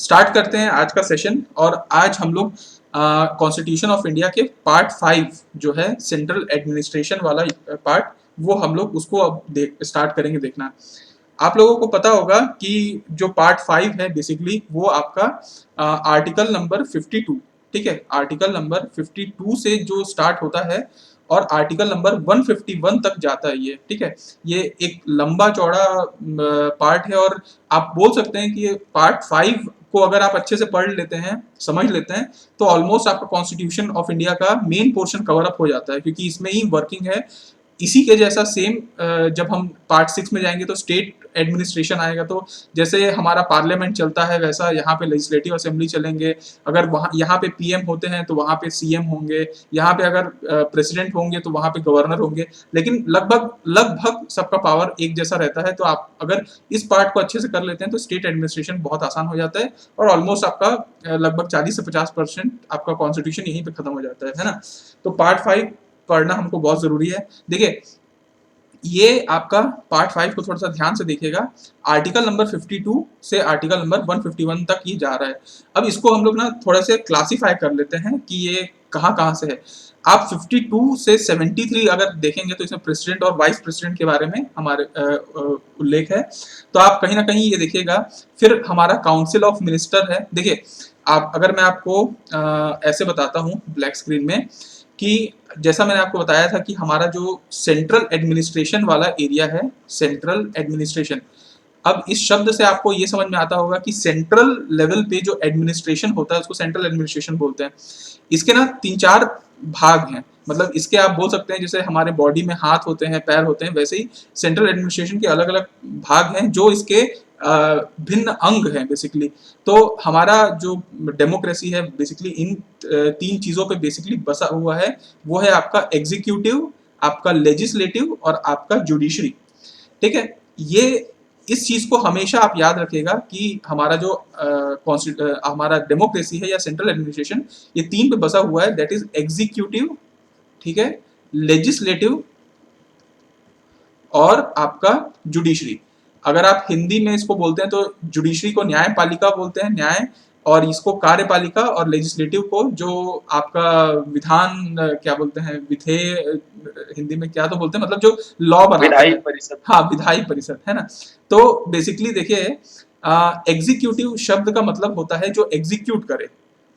Start करते हैं आज का सेशन। और आज हम लोग कॉन्स्टिट्यूशन ऑफ इंडिया के पार्ट 5 जो है सेंट्रल एडमिनिस्ट्रेशन वाला पार्ट, वो हम लोग उसको अब स्टार्ट करेंगे देखना। आप लोगों को पता होगा कि जो पार्ट 5 है बेसिकली वो आपका आर्टिकल नंबर 52, ठीक है, आर्टिकल नंबर 52 से जो स्टार्ट होता है और आर्टिकल नंबर 151 तक जाता है ये, ठीक है। ये एक लंबा चौड़ा पार्ट है और आप बोल सकते हैं कि ये पार्ट 5 को अगर आप अच्छे से पढ़ लेते हैं, समझ लेते हैं, तो ऑलमोस्ट आपका कॉन्स्टिट्यूशन ऑफ इंडिया का मेन पोर्शन कवर अप हो जाता है, क्योंकि इसमें ही वर्किंग है। इसी के जैसा सेम जब हम पार्ट 6 में जाएंगे तो स्टेट एडमिनिस्ट्रेशन आएगा। तो जैसे हमारा पार्लियामेंट चलता है वैसा यहाँ पे लेजिस्लेटिव असेंबली चलेंगे। अगर वहाँ यहाँ पे पीएम होते हैं तो वहाँ पे सीएम होंगे, यहाँ पे अगर प्रेसिडेंट होंगे तो वहाँ पे गवर्नर होंगे, लेकिन लगभग लगभग सबका पावर एक जैसा रहता है। तो आप अगर इस पार्ट को अच्छे से कर लेते हैं तो स्टेट एडमिनिस्ट्रेशन बहुत आसान हो जाता है और ऑलमोस्ट आपका लगभग 40 से 50% आपका कॉन्स्टिट्यूशन यहीं पे खत्म हो जाता है ना। तो पार्ट 5 पढ़ना हमको बहुत जरूरी है। देखिए, ये आपका पार्ट 5 को थोड़ा सा ध्यान से देखिएगा। आर्टिकल नंबर 52 से आर्टिकल नंबर 151 तक ये जा रहा है। अब इसको हम लोग ना थोड़ा से क्लासिफाई कर लेते हैं कि ये कहाँ कहाँ से है। आप 52 से 73 अगर देखेंगे तो इसमें प्रेसिडेंट और वाइस प्रेसिडेंट के बारे में हमारे उल्लेख है। तो आप कहीं ना कहीं ये देखिएगा। फिर हमारा काउंसिल ऑफ मिनिस्टर है। देखिए, आप अगर मैं आपको ऐसे बताता हूँ ब्लैक स्क्रीन में कि जैसा मैंने आपको बताया था कि हमारा जो सेंट्रल एडमिनिस्ट्रेशन वाला एरिया है, सेंट्रल एडमिनिस्ट्रेशन, अब इस शब्द से आपको ये समझ में आता होगा कि सेंट्रल लेवल पे जो एडमिनिस्ट्रेशन होता है उसको सेंट्रल एडमिनिस्ट्रेशन बोलते हैं। इसके ना 3-4 भाग हैं। मतलब इसके आप बोल सकते हैं जैसे हमारे बॉडी में हाथ होते हैं, पैर होते हैं, वैसे ही सेंट्रल एडमिनिस्ट्रेशन के अलग अलग भाग हैं जो इसके भिन्न अंग हैं बेसिकली। तो हमारा जो डेमोक्रेसी है बेसिकली इन 3 चीजों पे बेसिकली बसा हुआ है। वो है आपका एग्जीक्यूटिव, आपका लेजिस्लेटिव और आपका जुडिशरी, ठीक है। ये इस चीज को हमेशा आप याद रखिएगा कि हमारा जो हमारा डेमोक्रेसी है या सेंट्रल एडमिनिस्ट्रेशन, ये 3 पे बसा हुआ है। दैट इज एग्जीक्यूटिव, ठीक है, लेजिस्लेटिव और आपका जुडिशरी। अगर आप हिंदी में इसको बोलते हैं तो जुडिशरी को न्यायपालिका बोलते हैं, न्याय, और इसको कार्यपालिका, और लेजिस्लेटिव को जो आपका विधान क्या बोलते हैं, विधेय हिंदी में क्या तो बोलते हैं, मतलब जो लॉ बनाता विधायी है। परिषद। हाँ, विधायी परिषद है ना। तो बेसिकली देखिए, एग्जीक्यूटिव शब्द का मतलब होता है जो एग्जीक्यूट करे,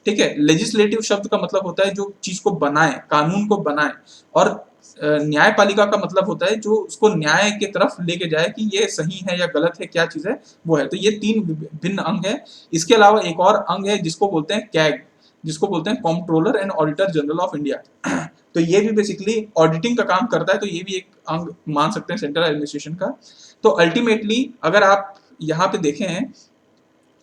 ठीक है। लेजिस्लेटिव शब्द का मतलब होता है जो चीज को बनाए, कानून को बनाए। और न्यायपालिका का मतलब होता है जो उसको न्याय की तरफ लेके जाए कि ये सही है या गलत है, क्या चीज है वो है। तो ये 3 भिन्न अंग है। इसके अलावा एक और अंग है जिसको बोलते हैं कैग, जिसको बोलते हैं controller and auditor general of India. तो ये भी बेसिकली ऑडिटिंग का काम करता है। तो ये भी एक अंग मान सकते हैं सेंट्रल एडमिनिस्ट्रेशन का। तो अल्टीमेटली अगर आप यहाँ पे देखें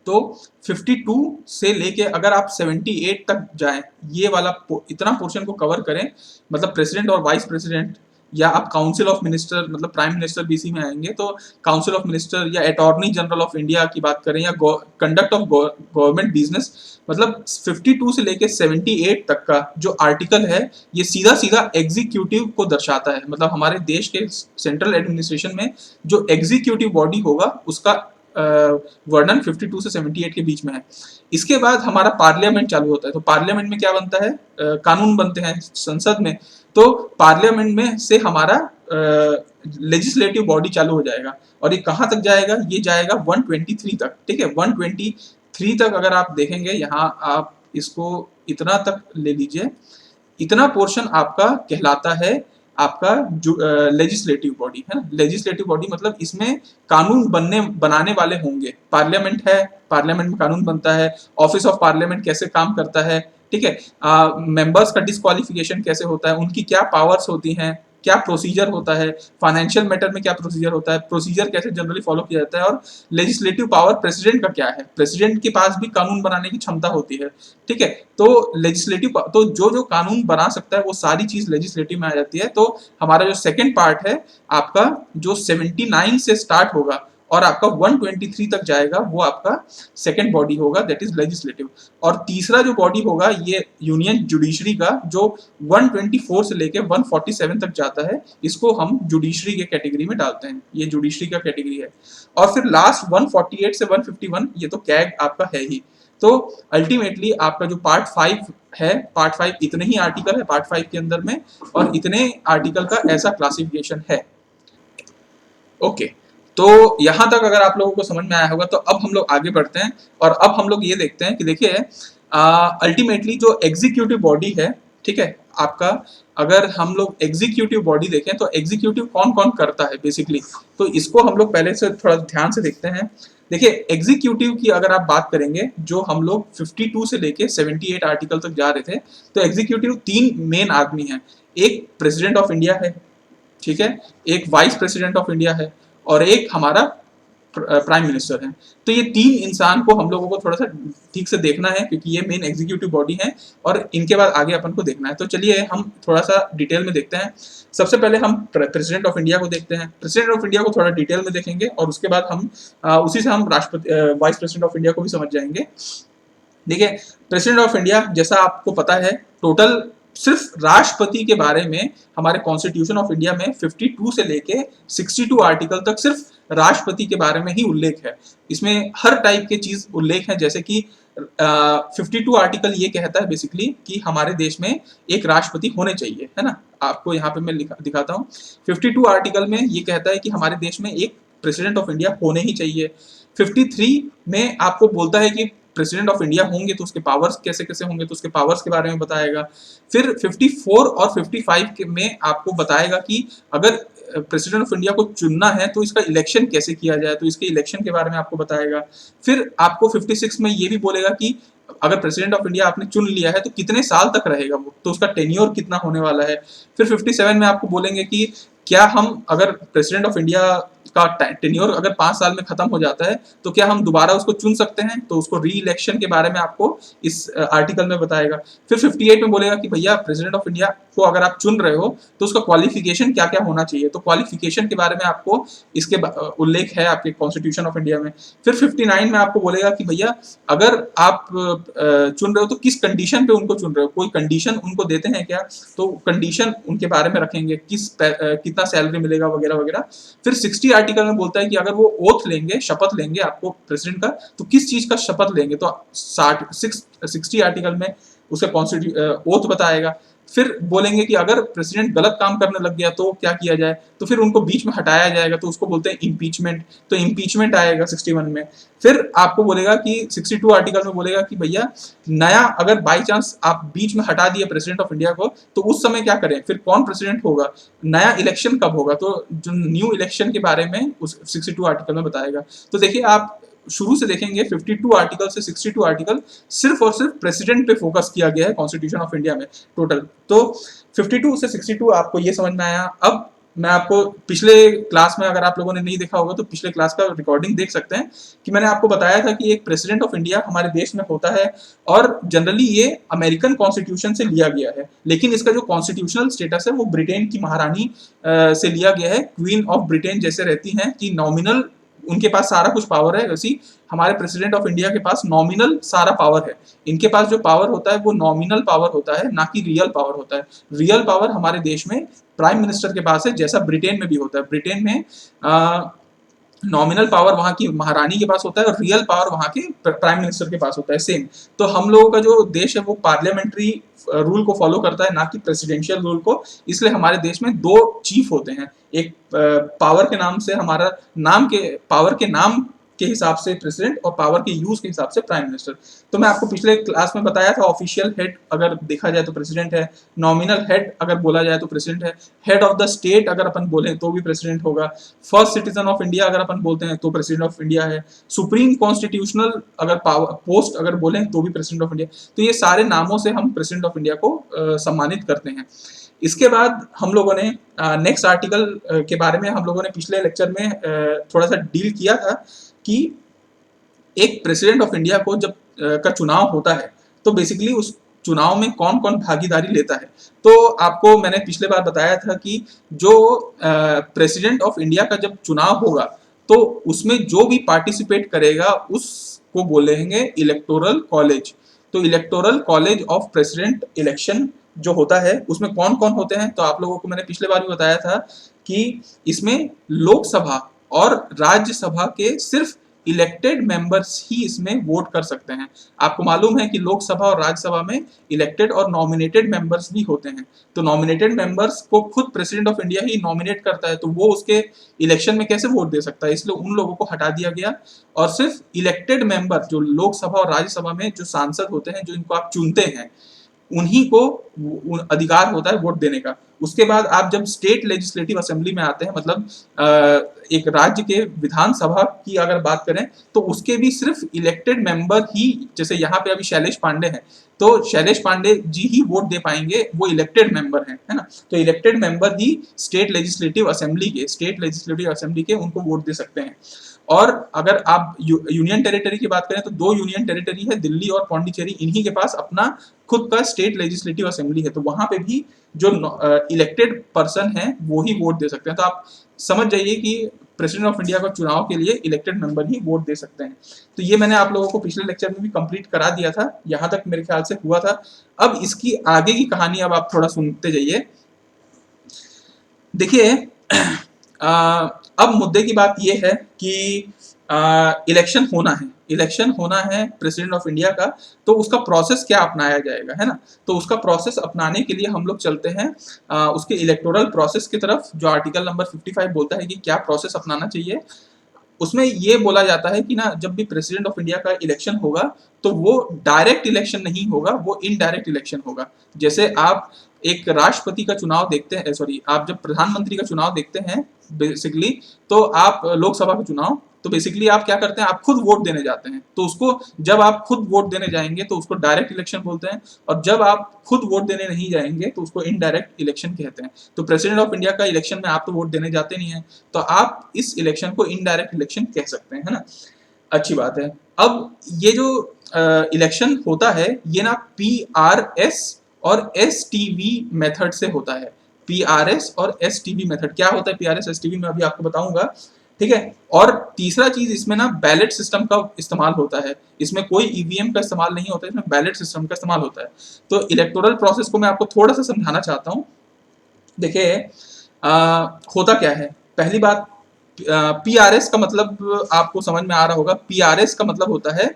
तो 52 से लेके अगर आप 78 तक जाएं, ये वाला इतना पोर्शन को कवर करें, मतलब प्रेसिडेंट और वाइस प्रेसिडेंट, या आप काउंसिल ऑफ मिनिस्टर, मतलब प्राइम मिनिस्टर भी इसी में आएंगे। तो काउंसिल ऑफ मिनिस्टर या अटॉर्नी जनरल ऑफ इंडिया की बात करें, या कंडक्ट ऑफ गवर्नमेंट बिजनेस, मतलब 52 से लेके 78 तक का जो आर्टिकल है ये सीधा सीधा एग्जीक्यूटिव को दर्शाता है। मतलब हमारे देश के सेंट्रल एडमिनिस्ट्रेशन में जो एग्जीक्यूटिव बॉडी होगा उसका वर्णन 52 से 78 के बीच में है। इसके बाद हमारा पार्लियामेंट चालू होता है। तो पार्लियामेंट में क्या बनता है, कानून बनते हैं संसद में। तो पार्लियामेंट में से हमारा लेजिस्लेटिव बॉडी चालू हो जाएगा। और ये कहाँ तक जाएगा, ये जाएगा 123 तक, ठीक है। 123 तक अगर आप देखेंगे, यहाँ आप इसको इतना तक ले लीजिए, इतना पोर्शन आपका कहलाता है आपका लेजिस्लेटिव बॉडी, है ना। लेजिस्लेटिव बॉडी मतलब इसमें कानून बनाने वाले होंगे। पार्लियामेंट है, पार्लियामेंट में कानून बनता है। ऑफिस ऑफ पार्लियामेंट कैसे काम करता है, ठीक है। मेंबर्स का डिस्क्वालिफिकेशन कैसे होता है, उनकी क्या पावर्स होती हैं, क्या प्रोसीजर होता है, फाइनेंशियल मैटर में क्या प्रोसीजर होता है, प्रोसीजर कैसे जनरली फॉलो किया जाता है, और लेजिस्लेटिव पावर प्रेसिडेंट का क्या है। प्रेसिडेंट के पास भी कानून बनाने की क्षमता होती है, ठीक है। तो लेजिस्लेटिव, तो जो जो कानून बना सकता है वो सारी चीज लेजिस्लेटिव में आ जाती है। तो हमारा जो सेकंड पार्ट है आपका, जो 79 से स्टार्ट होगा और आपका 123 तक जाएगा, वो आपका सेकेंड बॉडी होगा, दैट इज लेजिस्लेटिव। और तीसरा जो बॉडी होगा ये यूनियन जुडिशरी का, जो 124 से लेके 147 तक जाता है, इसको हम जुडिशरी के कैटेगरी में डालते हैं, ये जुडिशरी का कैटेगरी है। और फिर लास्ट 148 से 151 ये तो कैग आपका है ही। तो अल्टीमेटली आपका जो पार्ट 5 है, पार्ट 5 इतने ही आर्टिकल है पार्ट 5 के अंदर में, और इतने आर्टिकल का ऐसा क्लासिफिकेशन है। ओके, तो यहां तक अगर आप लोगों को समझ में आया होगा, तो अब हम लोग आगे बढ़ते हैं और अब हम लोग ये देखते हैं कि देखिए अल्टीमेटली जो एग्जीक्यूटिव बॉडी है, ठीक है आपका, अगर हम लोग एग्जीक्यूटिव बॉडी देखें तो एग्जीक्यूटिव कौन कौन करता है बेसिकली, तो इसको हम लोग पहले से थोड़ा ध्यान से देखते हैं। देखिए एग्जीक्यूटिव की अगर आप बात करेंगे, जो हम लोग 52 से लेके 78 आर्टिकल तक जा रहे थे, तो एग्जीक्यूटिव 3 मेन आदमी हैं। एक प्रेसिडेंट ऑफ इंडिया है, ठीक है, एक वाइस प्रेसिडेंट ऑफ इंडिया है, और एक हमारा प्राइम मिनिस्टर है। तो ये 3 इंसान को हम लोगों को थोड़ा सा ठीक से देखना है, क्योंकि ये मेन एग्जीक्यूटिव बॉडी है और इनके बाद आगे अपन को देखना है। तो चलिए हम थोड़ा सा डिटेल में देखते हैं। सबसे पहले हम प्रेसिडेंट ऑफ इंडिया को देखते हैं। प्रेसिडेंट ऑफ इंडिया को थोड़ा डिटेल में देखेंगे और उसके बाद हम उसी से हम राष्ट्रपति वाइस प्रेसिडेंट ऑफ इंडिया को भी समझ जाएंगे। देखिए प्रेसिडेंट ऑफ इंडिया, जैसा आपको पता है, टोटल सिर्फ राष्ट्रपति के बारे में हमारे कॉन्स्टिट्यूशन ऑफ इंडिया में 52 से लेके 62 आर्टिकल तक सिर्फ राष्ट्रपति के बारे में ही उल्लेख है। इसमें हर टाइप के चीज उल्लेख है, जैसे कि 52 आर्टिकल ये कहता है बेसिकली कि हमारे देश में एक राष्ट्रपति होने चाहिए, है ना। आपको यहाँ पे मैं दिखाता हूँ। 52 आर्टिकल में ये कहता है कि हमारे देश में एक प्रेसिडेंट ऑफ इंडिया होने ही चाहिए। 53 में आपको बोलता है कि प्रेसिडेंट ऑफ इंडिया होंगे तो उसके पावर्स कैसे कैसे होंगे, तो उसके पावर्स के बारे में बताएगा। फिर 54 और 55 में आपको बताएगा कि अगर प्रेसिडेंट ऑफ इंडिया को चुनना है तो इसका इलेक्शन कैसे किया जाए, तो इसके इलेक्शन के बारे में आपको बताएगा। फिर आपको 56 में ये भी बोलेगा कि अगर प्रेसिडेंट ऑफ इंडिया आपने चुन लिया है तो कितने साल तक रहेगा वो, तो उसका टेन्योर कितना होने वाला है। फिर 57 में आपको बोलेंगे कि क्या हम, अगर प्रेसिडेंट ऑफ इंडिया का टेन्योर अगर 5 साल में खत्म हो जाता है तो क्या हम दोबारा उसको चुन सकते हैं, तो उसको री इलेक्शन के बारे में आपको इस आर्टिकल में बताएगा। फिर 58 में बोलेगा कि भैया प्रेसिडेंट ऑफ इंडिया को अगर आप चुन रहे हो तो उसका क्वालिफिकेशन क्या क्या होना चाहिए, तो क्वालिफिकेशन के बारे में आपको इसके उल्लेख है आपके कॉन्स्टिट्यूशन ऑफ इंडिया में। फिर 59 में आपको बोलेगा कि भैया अगर आप चुन रहे हो तो किस कंडीशन पे उनको चुन रहे हो, कोई कंडीशन उनको देते हैं क्या, तो कंडीशन उनके बारे में रखेंगे, कितना सैलरी मिलेगा वगैरह वगैरह। फिर 60 आर्टिकल में बोलता है कि अगर वो ओथ लेंगे, शपथ लेंगे आपको प्रेसिडेंट का, तो किस चीज का शपथ लेंगे, तो 60 आर्टिकल में उसका ओथ बताएगा। फिर बोलेंगे कि अगर प्रेसिडेंट गलत काम करने लग गया तो क्या किया जाए, तो फिर उनको बीच में हटाया जाएगा, तो उसको बोलते हैं इम्पीचमेंट, तो इम्पीचमेंट आएगा 61 में। फिर आपको बोलेगा कि 62 आर्टिकल में बोलेगा कि भैया नया अगर बाई चांस आप बीच में हटा दिए प्रेसिडेंट ऑफ इंडिया को तो उस समय क्या करें, फिर कौन प्रेसिडेंट होगा, नया इलेक्शन कब होगा, तो जो न्यू इलेक्शन के बारे में उस 62 आर्टिकल में बताएगा। तो देखिए आप शुरू से देखेंगे 52 आर्टिकल से 62 आर्टिकल सिर्फ और सिर्फ प्रेसिडेंट पे फोकस किया गया है कॉन्स्टिट्यूशन ऑफ इंडिया में टोटल। तो 52 से 62 आपको ये समझ में आया। अब मैं आपको पिछले क्लास में, अगर आप लोगों ने नहीं देखा होगा तो पिछले क्लास का रिकॉर्डिंग देख सकते हैं कि मैंने आपको बताया था कि एक प्रेसिडेंट ऑफ इंडिया हमारे देश में होता है और जनरली ये अमेरिकन कॉन्स्टिट्यूशन से लिया गया है, लेकिन इसका जो कॉन्स्टिट्यूशनल स्टेटस है वो ब्रिटेन की महारानी से लिया गया है। क्वीन ऑफ ब्रिटेन जैसे रहती हैं कि नॉमिनल उनके पास सारा कुछ पावर है, वैसी हमारे प्रेसिडेंट ऑफ इंडिया के पास नॉमिनल सारा पावर है। इनके पास जो पावर होता है वो नॉमिनल पावर होता है, ना कि रियल पावर होता है। रियल पावर हमारे देश में प्राइम मिनिस्टर के पास है, जैसा ब्रिटेन में भी होता है। ब्रिटेन में नॉमिनल पावर वहां की महारानी के पास होता है और रियल पावर वहां के प्राइम मिनिस्टर के पास होता है, सेम। तो हम लोगों का जो देश है वो पार्लियामेंट्री रूल को फॉलो करता है, ना कि प्रेसिडेंशियल रूल को। इसलिए हमारे देश में 2 चीफ होते हैं, एक पावर के नाम से हमारा नाम के पावर के नाम के हिसाब से प्रेसिडेंट और पावर के यूज के हिसाब से प्राइम मिनिस्टर। तो मैं आपको पिछले क्लास में बताया था, ऑफिशियल हेड अगर देखा जाए तो प्रेसिडेंट है, नॉमिनल हेड अगर बोला जाए तो प्रेसिडेंट है, हेड ऑफ द स्टेट अगर अपन बोले तो भी प्रेसिडेंट होगा, फर्स्ट सिटीजन ऑफ इंडिया अगर अपन बोलते हैं तो प्रेसिडेंट ऑफ इंडिया है, सुप्रीम कॉन्स्टिट्यूशनल अगर पोस्ट अगर बोले तो भी प्रेसिडेंट ऑफ इंडिया। तो ये सारे नामों से हम प्रेसिडेंट ऑफ इंडिया को सम्मानित करते हैं। इसके बाद हम लोगों ने नेक्स्ट आर्टिकल के बारे में हम लोगों ने पिछले लेक्चर में थोड़ा सा डील किया था कि एक प्रेसिडेंट ऑफ इंडिया को जब का चुनाव होता है तो बेसिकली उस चुनाव में कौन कौन भागीदारी लेता है। तो आपको मैंने पिछले बार बताया था कि जो प्रेसिडेंट ऑफ इंडिया का जब चुनाव होगा तो उसमें जो भी पार्टिसिपेट करेगा उसको बोलेंगे इलेक्टोरल कॉलेज। तो electoral college of president election जो होता है उसमें कौन कौन होते हैं, तो आप लोगों को मैंने पिछले बार भी बताया था कि इसमें लोकसभा और राज्यसभा के सिर्फ इलेक्टेड मेंबर्स ही इसमें वोट कर सकते हैं। आपको मालूम है कि लोकसभा और राज्यसभा में इलेक्टेड और नॉमिनेटेड मेंबर्स भी होते हैं। तो नॉमिनेटेड मेंबर्स को खुद president of India he nominate करता है, तो वो उसके इलेक्शन में कैसे वोट दे सकता है, इसलिए उन लोगों को हटा दिया गया और सिर्फ इलेक्टेड मेंबर जो लोकसभा और राज्यसभा में जो सांसद होते हैं, जो इनको आप चुनते हैं, उन्हीं को अधिकार होता है वोट देने का। उसके बाद आप जब स्टेट लेजिस्लेटिव असेंबली में आते हैं, मतलब एक राज्य के विधानसभा की अगर बात करें तो उसके भी सिर्फ इलेक्टेड मेंबर ही, जैसे यहाँ पे अभी शैलेश पांडे हैं, तो शैलेश पांडे जी ही वोट दे पाएंगे, वो इलेक्टेड मेंबर हैं, है ना। तो इलेक्टेड मेंबर ही स्टेट लेजिस्लेटिव असेंबली के उनको वोट दे सकते हैं। और अगर आप यूनियन टेरिटरी की बात करें तो 2 यूनियन टेरिटरी है, दिल्ली और पौंडीचेरी, इन्हीं के पास अपना खुद का स्टेट लेजिस्लेटिव असेंबली है, तो वहां पे भी जो इलेक्टेड पर्सन है वो ही वोट दे सकते हैं। तो आप समझ जाइए कि प्रेसिडेंट ऑफ इंडिया का चुनाव के लिए इलेक्टेड मेंबर ही वोट दे सकते हैं। तो ये मैंने आप लोगों को पिछले लेक्चर में भी कंप्लीट करा दिया था, यहाँ तक मेरे ख्याल से हुआ था। अब इसकी आगे की कहानी अब आप थोड़ा सुनते जाइए। देखिए अब मुद्दे की बात यह है कि इलेक्शन होना है प्रेसिडेंट ऑफ इंडिया का, तो उसका प्रोसेस क्या अपनाया जाएगा, है ना। तो उसका प्रोसेस अपनाने के लिए हम लोग चलते हैं उसके इलेक्टोरल प्रोसेस की तरफ, जो आर्टिकल नंबर 55 बोलता है कि क्या प्रोसेस अपनाना चाहिए। उसमें ये बोला जाता है कि ना, जब भी प्रेसिडेंट ऑफ इंडिया का इलेक्शन होगा तो वो डायरेक्ट इलेक्शन नहीं होगा, वो इनडायरेक्ट इलेक्शन होगा। जैसे आप एक राष्ट्रपति का चुनाव देखते हैं, सॉरी, आप जब प्रधानमंत्री का चुनाव देखते हैं बेसिकली, तो आप लोकसभा का चुनाव, तो बेसिकली आप क्या करते हैं, आप खुद वोट देने जाते हैं। तो उसको, जब आप खुद वोट देने जाएंगे तो उसको डायरेक्ट इलेक्शन बोलते हैं, और जब आप खुद वोट देने नहीं जाएंगे तो उसको इनडायरेक्ट इलेक्शन कहते हैं। तो प्रेसिडेंट ऑफ इंडिया का इलेक्शन में आप तो वोट देने जाते नहीं है, तो आप इस इलेक्शन को इनडायरेक्ट इलेक्शन कह सकते हैं, है ना। अच्छी बात है। अब ये जो इलेक्शन होता है ये ना PRS और STV मेथड से होता है। PRS और STV मेथड क्या होता है, PRS STV मैं अभी आपको बताऊंगा, ठीक है। और तीसरा चीज, इसमें ना बैलेट सिस्टम का इस्तेमाल होता है, इसमें कोई EVM का इस्तेमाल नहीं होता है, इसमें बैलेट सिस्टम का इस्तेमाल होता है। तो इलेक्टोरल प्रोसेस को मैं आपको थोड़ा सा समझाना चाहता हूँ। देखिए होता क्या है, पहली बात, PRS का मतलब आपको समझ में आ रहा होगा। PRS का मतलब होता है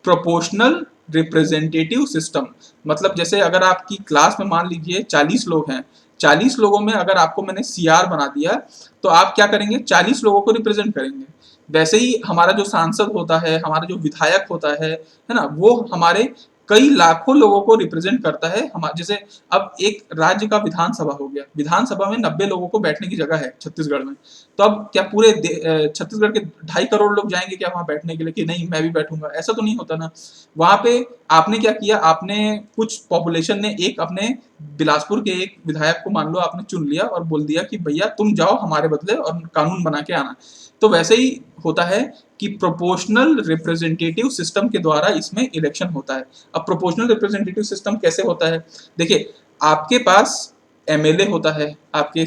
प्रोपोर्शनल रिप्रेजेंटेटिव सिस्टम। मतलब जैसे अगर आपकी क्लास में मान लीजिए 40 लोग हैं, 40 लोगों में अगर आपको मैंने CR बना दिया, तो आप क्या करेंगे, 40 लोगों को रिप्रेजेंट करेंगे। वैसे ही हमारा जो सांसद होता है, हमारा जो विधायक होता है ना, वो हमारे कई लाखों लोगों को रिप्रेजेंट करता है। हम जैसे अब एक राज्य का विधानसभा हो गया, विधानसभा में 90 लोगों को बैठने की जगह है छत्तीसगढ़ में, तो अब क्या पूरे छत्तीसगढ़ के 2.5 करोड़ लोग जाएंगे क्या वहां बैठने के लिए कि नहीं मैं भी बैठूंगा, ऐसा तो नहीं होता ना। वहां पे आपने क्या किया, आपने कुछ पॉपुलेशन ने एक अपने बिलासपुर के एक विधायक को मान लो आपने चुन लिया और बोल दिया कि भैया तुम जाओ हमारे बदले और कानून बना के आना। तो वैसे ही होता है कि प्रोपोर्शनल रिप्रेजेंटेटिव सिस्टम के द्वारा इसमें इलेक्शन होता है। अब प्रोपोर्शनल रिप्रेजेंटेटिव सिस्टम कैसे होता है, देखिए आपके पास MLA होता है आपके,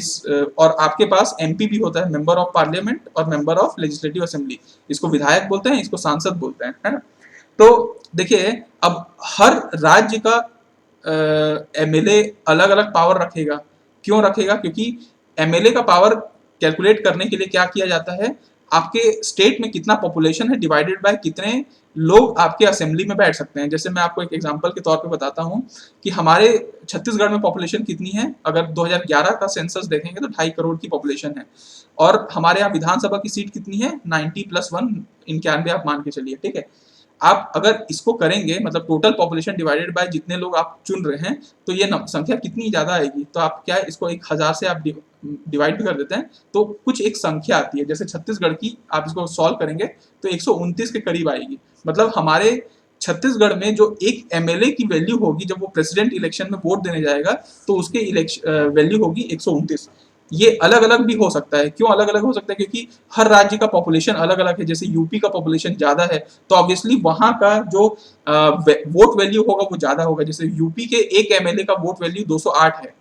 और आपके पास MP भी होता है, मेंबर ऑफ पार्लियामेंट और मेंबर ऑफ लेजिस्लेटिव असेंबली। इसको विधायक बोलते हैं, इसको सांसद बोलते हैं, है ना। तो देखिए अब हर राज्य का MLA अलग अलग पावर रखेगा। क्यों रखेगा, क्योंकि MLA का पावर कैलकुलेट करने के लिए क्या किया जाता है, आपके स्टेट में कितना पॉपुलेशन है डिवाइडेड बाय कितने लोग आपके असेंबली में बैठ सकते हैं। जैसे मैं आपको एक एग्जांपल के तौर पे बताता हूँ कि हमारे छत्तीसगढ़ में पॉपुलेशन कितनी है, अगर 2011 का सेंसस देखेंगे तो 2.5 करोड़ की पॉपुलेशन है, और हमारे यहाँ विधानसभा की सीट कितनी है, 90+1, 91 आप मान के चलिए, ठीक है। आप अगर इसको करेंगे, मतलब टोटल पॉपुलेशन डिवाइडेड बाय जितने लोग आप चुन रहे हैं, तो ये संख्या कितनी ज्यादा आएगी। तो आप क्या, इसको 1000 से आप डिवाइड भी कर देते हैं तो कुछ एक संख्या आती है, जैसे छत्तीसगढ़ की आप इसको सॉल्व करेंगे तो 129 के करीब आएगी। मतलब हमारे छत्तीसगढ़ में जो एक MLA की वैल्यू होगी जब वो प्रेसिडेंट इलेक्शन में वोट देने जाएगा, तो उसके इलेक्शन वैल्यू होगी 129। ये अलग अलग भी हो सकता है। क्यों अलग अलग हो सकता है, क्योंकि हर राज्य का पॉपुलेशन अलग अलग है। जैसे यूपी का पॉपुलेशन ज्यादा है तो ऑब्वियसली वहां का जो वोट वैल्यू होगा वो ज्यादा होगा। जैसे यूपी के एक MLA का वोट वैल्यू 208 है,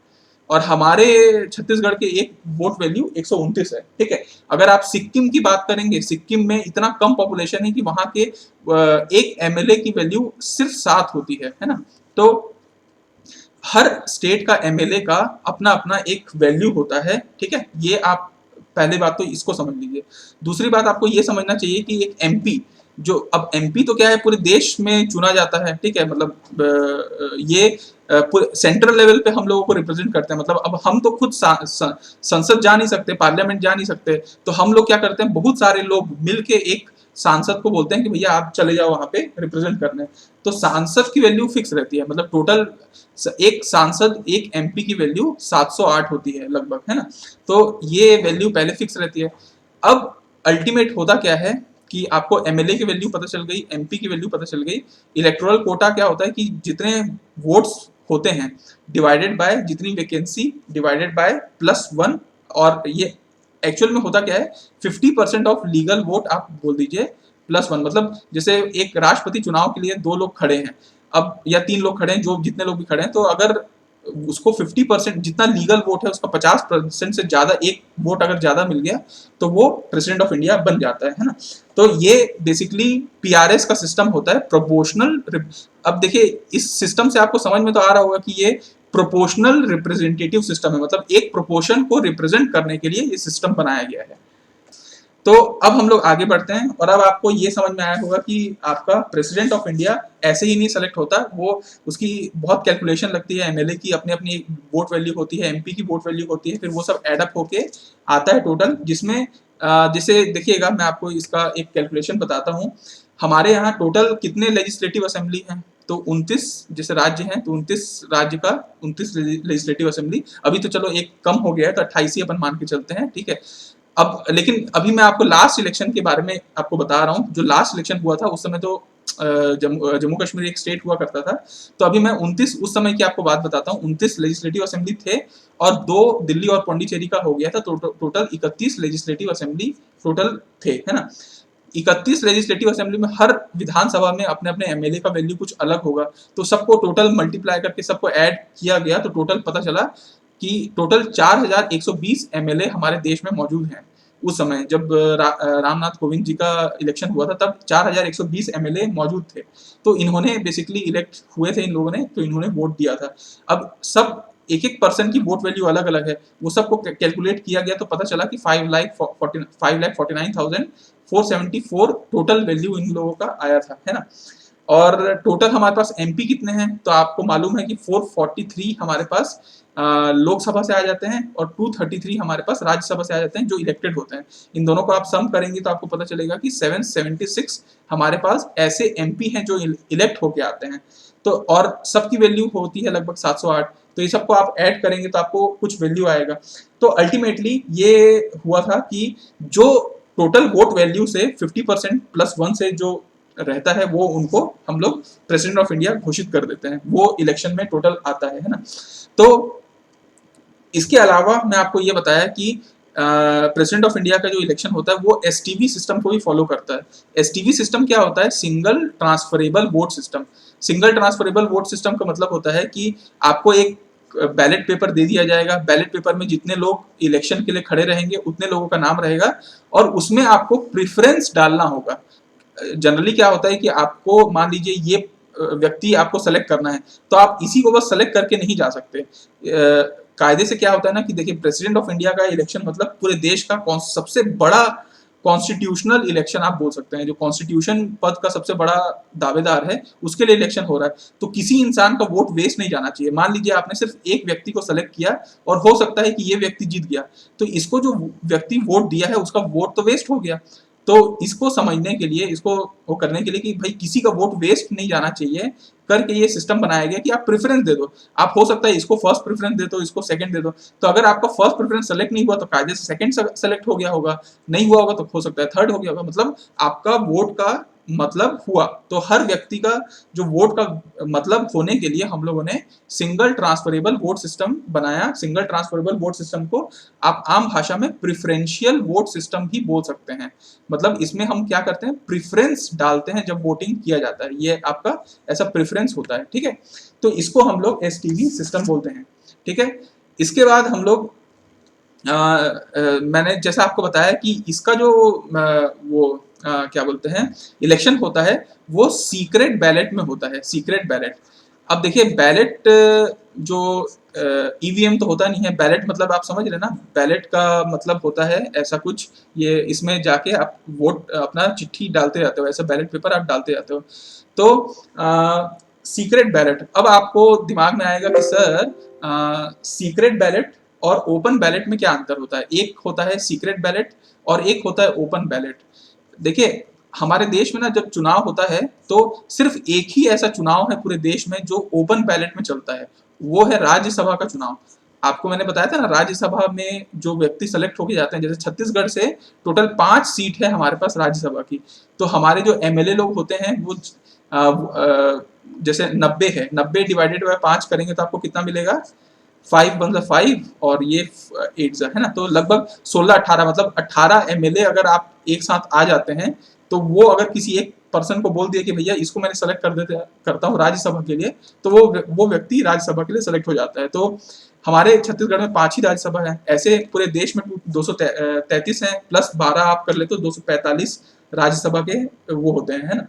और हमारे छत्तीसगढ़ के एक वोट वैल्यू 129 है, ठीक है। अगर आप सिक्किम की बात करेंगे, सिक्किम में इतना कम पॉपुलेशन है कि वहां के एक एमएलए की वैल्यू सिर्फ 7 होती है ना। तो हर स्टेट का एमएलए का अपना अपना एक वैल्यू होता है, ठीक है। ये आप पहली बात तो इसको समझ लीजिए। दूसरी बात आपको ये समझना चाहिए कि एक एमपी, जो अब एमपी तो क्या है, पूरे देश में चुना जाता है, ठीक है। मतलब ये पूरे सेंट्रल लेवल पे हम लोगों को रिप्रेजेंट करते हैं। मतलब अब हम तो खुद संसद जा नहीं सकते, पार्लियामेंट जा नहीं सकते, तो हम लोग क्या करते हैं, बहुत सारे लोग मिलके एक सांसद को बोलते हैं कि भैया आप चले जाओ वहां पे रिप्रेजेंट करने। तो सांसद की वैल्यू फिक्स रहती है, मतलब टोटल एक सांसद एक एमपी की वैल्यू 708 होती है लगभग, है ना। तो ये वैल्यू पहले फिक्स रहती है। अब अल्टीमेट होता क्या है कि आपको एमएलए की वैल्यू पता चल गई, एमपी की वैल्यू पता चल गई। इलेक्टोरल कोटा क्या होता है कि जितने वोट्स होते हैं डिवाइडेड बाय जितनी वैकेंसी डिवाइडेड बाय +1, और ये एक्चुअल में होता क्या है, 50% ऑफ लीगल वोट आप बोल दीजिए +1। मतलब जैसे एक राष्ट्रपति चुनाव के लिए 2 लोग खड़े हैं, अब या 3 लोग खड़े हैं, जो जितने लोग भी खड़े हैं, तो अगर उसको 50% जितना लीगल वोट है उसका 50% से ज्यादा एक वोट अगर ज्यादा मिल गया तो वो प्रेसिडेंट ऑफ इंडिया बन जाता है ना। तो ये बेसिकली पीआरएस का सिस्टम होता है, प्रोपोर्शनल। अब देखिए इस सिस्टम से आपको समझ में तो आ रहा होगा कि ये प्रोपोर्शनल रिप्रेजेंटेटिव सिस्टम है, मतलब एक प्रोपोर्शन को रिप्रेजेंट करने के लिए ये सिस्टम बनाया गया है। तो अब हम लोग आगे बढ़ते हैं, और अब आपको ये समझ में आया होगा कि आपका प्रेसिडेंट ऑफ इंडिया ऐसे ही नहीं सेलेक्ट होता, वो उसकी बहुत कैलकुलेशन लगती है, एमएलए की अपनी अपनी वोट वैल्यू होती है, एमपी की वोट वैल्यू होती है, फिर वो सब एडअप होके आता है टोटल, जिसमें जैसे देखिएगा मैं आपको इसका एक कैलकुलेशन बताता हूँ। हमारे यहाँ टोटल कितने लेजिस्लेटिव असेंबली हैं, तो 29 जैसे राज्य हैं, तो 29 राज्य का 29 लेजिस्लेटिव असेंबली। अभी तो चलो एक कम हो गया है, तो 28 ही अपन मान के चलते हैं, ठीक है। अब लेकिन अभी मैं आपको लास्ट इलेक्शन के बारे में आपको बता रहा हूँ। जो लास्ट इलेक्शन हुआ था उस समय तो जम्मू कश्मीर एक स्टेट हुआ करता था। तो अभी मैं 29 उस समय की आपको बात बताता हूँ, 29 लेजिस्लेटिव असेंबली थे, और 2 दिल्ली और पौंडीचेरी का हो गया था, तो टोटल 31 लेजिस्लेटिव असेंबली टोटल थे, है ना। 31 लेजिस्लेटिव असेंबली में हर विधानसभा में अपने अपने एमएलए का वैल्यू कुछ अलग होगा, तो सबको टोटल मल्टीप्लाई करके सबको ऐड किया गया, तो टोटल पता चला कि टोटल 4120 एमएलए हमारे देश में मौजूद हैं। उस समय जब रामनाथ कोविंद जी का इलेक्शन हुआ था तब 4120 एमएलए मौजूद थे। तो इन्होंने बेसिकली इलेक्ट हुए थे इन लोगों ने, तो इन्होंने वोट दिया था। अब सब एक एक पर्सन की वोट वैल्यू अलग अलग है, वो सबको कैलकुलेट किया गया, तो पता चला कि 5,49,474 टोटल वैल्यू इन लोगों का आया था, है ना। और टोटल हमारे पास एमपी कितने हैं, तो आपको मालूम है कि 443 हमारे पास लोकसभा से आ जाते हैं, और 233 हमारे पास राज्यसभा से आ जाते हैं जो इलेक्टेड होते हैं। इन दोनों को आप सम करेंगे तो आपको पता चलेगा कि 776 हमारे पास ऐसे एमपी हैं जो इलेक्ट होके आते हैं। तो और सबकी वैल्यू होती है लगभग 708, तो ये सबको आप ऐड करेंगे तो आपको कुछ वैल्यू आएगा। तो अल्टीमेटली ये हुआ था कि जो टोटल वोट वैल्यू से 50% +1 से जो रहता है वो उनको हम लोग प्रेसिडेंट ऑफ इंडिया घोषित कर देते हैं, वो इलेक्शन में टोटल आता है ना। तो इसके अलावा मैं आपको ये बताया कि प्रेसिडेंट ऑफ इंडिया का जो इलेक्शन होता है वो एसटीवी सिस्टम को भी फॉलो करता है। एसटीवी सिस्टम क्या होता है, single transferable vote system. Single transferable vote system का मतलब होता है कि आपको एक बैलेट पेपर दे दिया जाएगा, बैलेट पेपर में जितने लोग इलेक्शन के लिए खड़े रहेंगे उतने लोगों का नाम रहेगा, और उसमें आपको प्रेफरेंस डालना होगा। जनरली क्या होता है कि आपको मान लीजिए ये व्यक्ति आपको सेलेक्ट करना है, तो आप इसी को बस सेलेक्ट करके नहीं जा सकते। कायदे से क्या होता है ना कि देखिए प्रेसिडेंट ऑफ इंडिया का इलेक्शन मतलब पूरे देश का सबसे बड़ा कॉन्स्टिट्यूशनल इलेक्शन आप बोल सकते हैं। जो कॉन्स्टिट्यूशन पद का सबसे बड़ा दावेदार है उसके लिए इलेक्शन हो रहा है, तो किसी इंसान का वोट वेस्ट नहीं जाना चाहिए। मान लीजिए आपने सिर्फ एक व्यक्ति को सेलेक्ट किया और हो सकता है कि ये व्यक्ति जीत गया, तो इसको जो व्यक्ति वोट दिया है उसका वोट तो वेस्ट हो गया। तो इसको समझने के लिए, इसको वो करने के लिए कि भाई किसी का वोट वेस्ट नहीं जाना चाहिए करके ये सिस्टम बनाया गया कि आप प्रेफरेंस दे दो। आप हो सकता है इसको फर्स्ट प्रेफरेंस दे दो, इसको सेकंड दे दो। तो अगर आपका फर्स्ट प्रेफरेंस सेलेक्ट नहीं हुआ तो कायदे से सेकंड सेलेक्ट हो गया होगा, नहीं हुआ होगा तो हो सकता है थर्ड हो गया होगा। मतलब आपका वोट का मतलब हुआ। तो हर व्यक्ति का जो वोट का मतलब होने के लिए हम लोगों ने सिंगल ट्रांसफरेबल वोट सिस्टम बनाया। सिंगल ट्रांसफरेबल वोट सिस्टम को आप आम भाषा में प्रिफरेंशियल वोट सिस्टम भी बोल सकते हैं। मतलब इसमें हम क्या करते हैं, प्रिफरेंस डालते हैं जब वोटिंग किया जाता है, ये आपका ऐसा प्रेफरेंस होता है, ठीक है। तो इसको हम लोग एसटीवी सिस्टम बोलते हैं, ठीक है। इसके बाद हम लोग मैंने जैसा आपको बताया कि इसका जो वो क्या बोलते हैं इलेक्शन होता है वो सीक्रेट बैलेट में होता है, सीक्रेट बैलेट। अब देखिए बैलेट जो ईवीएम तो होता नहीं है, बैलेट मतलब आप समझ रहे ना, बैलेट का मतलब होता है ऐसा कुछ, ये इसमें जाके आप वोट अपना चिट्ठी डालते जाते हो, ऐसा बैलेट पेपर आप डालते जाते हो। तो सीक्रेट बैलेट, अब आपको दिमाग में आएगा कि सर सीक्रेट बैलेट और ओपन बैलेट में क्या अंतर होता है। एक होता है सीक्रेट बैलेट और एक होता है ओपन बैलेट। देखिए हमारे देश में ना जब चुनाव होता है तो सिर्फ एक ही ऐसा चुनाव है पूरे देश में जो ओपन बैलेट में चलता है, वो है राज्यसभा का चुनाव। आपको मैंने बताया था ना राज्यसभा में जो व्यक्ति सेलेक्ट होके जाते हैं, जैसे छत्तीसगढ़ से टोटल 5 सीट है हमारे पास राज्यसभा की, तो हमारे जो एमएलए लोग होते हैं वो जैसे 90 है, 90 डिवाइडेड बाय 5 करेंगे तो आपको कितना मिलेगा, 5 मतलब 5 और ये 8 है ना, तो लगभग 16-18 मतलब 18 एमएलए अगर आप एक साथ आ जाते हैं तो वो अगर किसी एक पर्सन को बोल दिया कि भैया इसको मैंने सेलेक्ट करता हूँ राज्यसभा के लिए, तो वो व्यक्ति राज्यसभा के लिए सेलेक्ट हो जाता है। तो हमारे छत्तीसगढ़ में 5 ही राज्यसभा है, ऐसे पूरे देश में 233 है, प्लस 12 आप कर ले तो 245 राज्यसभा के वो होते हैं, है ना।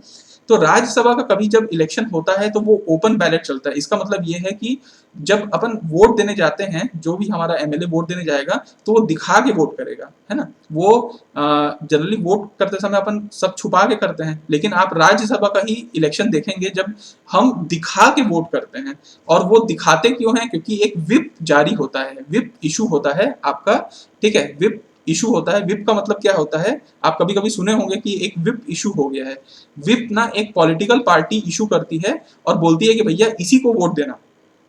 तो राज्यसभा का कभी जब इलेक्शन होता है तो वो ओपन बैलेट चलता है। इसका मतलब ये है कि जब अपन वोट देने जाते हैं, जो भी हमारा एमएलए वोट देने जाएगा तो वो दिखा के वोट करेगा, है ना। वो जनरली वोट करते समय अपन सब छुपा के करते हैं, लेकिन आप राज्यसभा का ही इलेक्शन देखेंगे जब हम दिखा के वोट करते हैं। और वो दिखाते क्यों हैं, क्योंकि एक विप जारी होता है, विप इशू होता है आपका, ठीक है, विप इशू होता है। विप का मतलब क्या होता है, आप कभी कभी सुने होंगे कि एक विप इशू हो गया है। विप ना एक पॉलिटिकल पार्टी इशू करती है और बोलती है कि भैया इसी को वोट देना।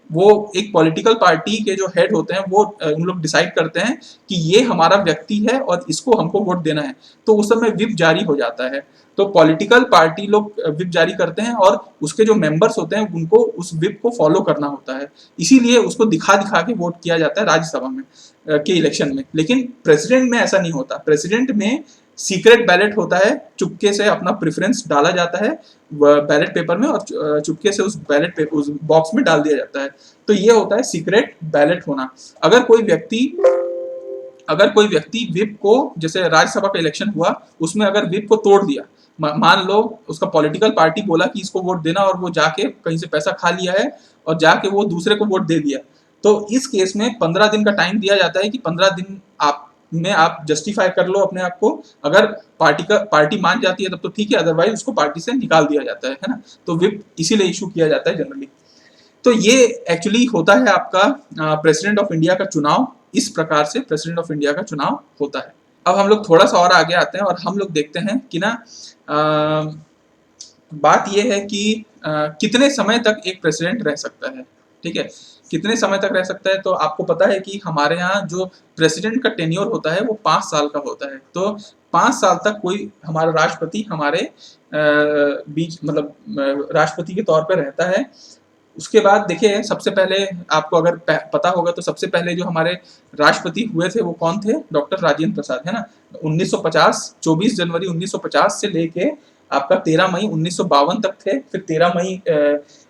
वो एक पॉलिटिकल पार्टी के जो हेड होते हैं वो उन लोग डिसाइड करते हैं कि ये हमारा व्यक्ति है और इसको हमको वोट देना है, तो उस समय विप जारी हो जाता है। तो पॉलिटिकल पार्टी लोग विप जारी करते हैं और उसके जो मेंबर्स होते हैं उनको उस विप को फॉलो करना होता है, इसीलिए उसको दिखा दिखा के वोट किया जाता है राज्यसभा में के इलेक्शन में। लेकिन प्रेसिडेंट में ऐसा नहीं होता, प्रेसिडेंट में सीक्रेट बैलेट होता है, चुपके से अपना प्रेफरेंस डाला जाता है बैलेट पेपर में और चुपके से उस बैलेट पेपर उस बॉक्स में डाल दिया जाता है। तो ये होता है सीक्रेट बैलेट होना। अगर कोई व्यक्ति विप को, जैसे राज्यसभा का इलेक्शन हुआ उसमें अगर विप को तोड़ दिया, मान लो उसका पॉलिटिकल पार्टी बोला कि इसको वोट देना और वो जाके कहीं से पैसा खा लिया है और जाके वो दूसरे को वोट दे दिया, तो इस केस में 15 दिन का टाइम दिया जाता है कि 15 दिन आप जस्टिफाई कर लो अपने आप को। अगर पार्टी मान जाती है तब तो ठीक है, अदरवाइज उसको पार्टी से निकाल दिया जाता है ना। तो विप इसीलिए इशू किया जाता है जनरली। तो ये एक्चुअली होता है आपका प्रेसिडेंट ऑफ इंडिया का चुनाव, इस प्रकार से प्रेसिडेंट ऑफ इंडिया का चुनाव होता है। अब हम लोग थोड़ा सा और आगे आते हैं और हम लोग देखते हैं कि ना बात यह है कि कितने समय तक एक प्रेसिडेंट रह सकता है, ठीक है, कितने समय तक रह सकता है। तो आपको पता है कि हमारे यहाँ जो प्रेसिडेंट का टेन्योर होता है वो 5 साल का होता है। तो 5 साल तक कोई हमारा राष्ट्रपति हमारे बीच मतलब राष्ट्रपति के तौर पर रहता है। उसके बाद देखिए सबसे पहले आपको अगर पता होगा तो सबसे पहले जो हमारे राष्ट्रपति हुए थे वो कौन थे, डॉक्टर राजेंद्र प्रसाद, है ना। 1950 24 जनवरी 1950 से लेके आपका 13 मई 1952 तक थे। फिर 13 मई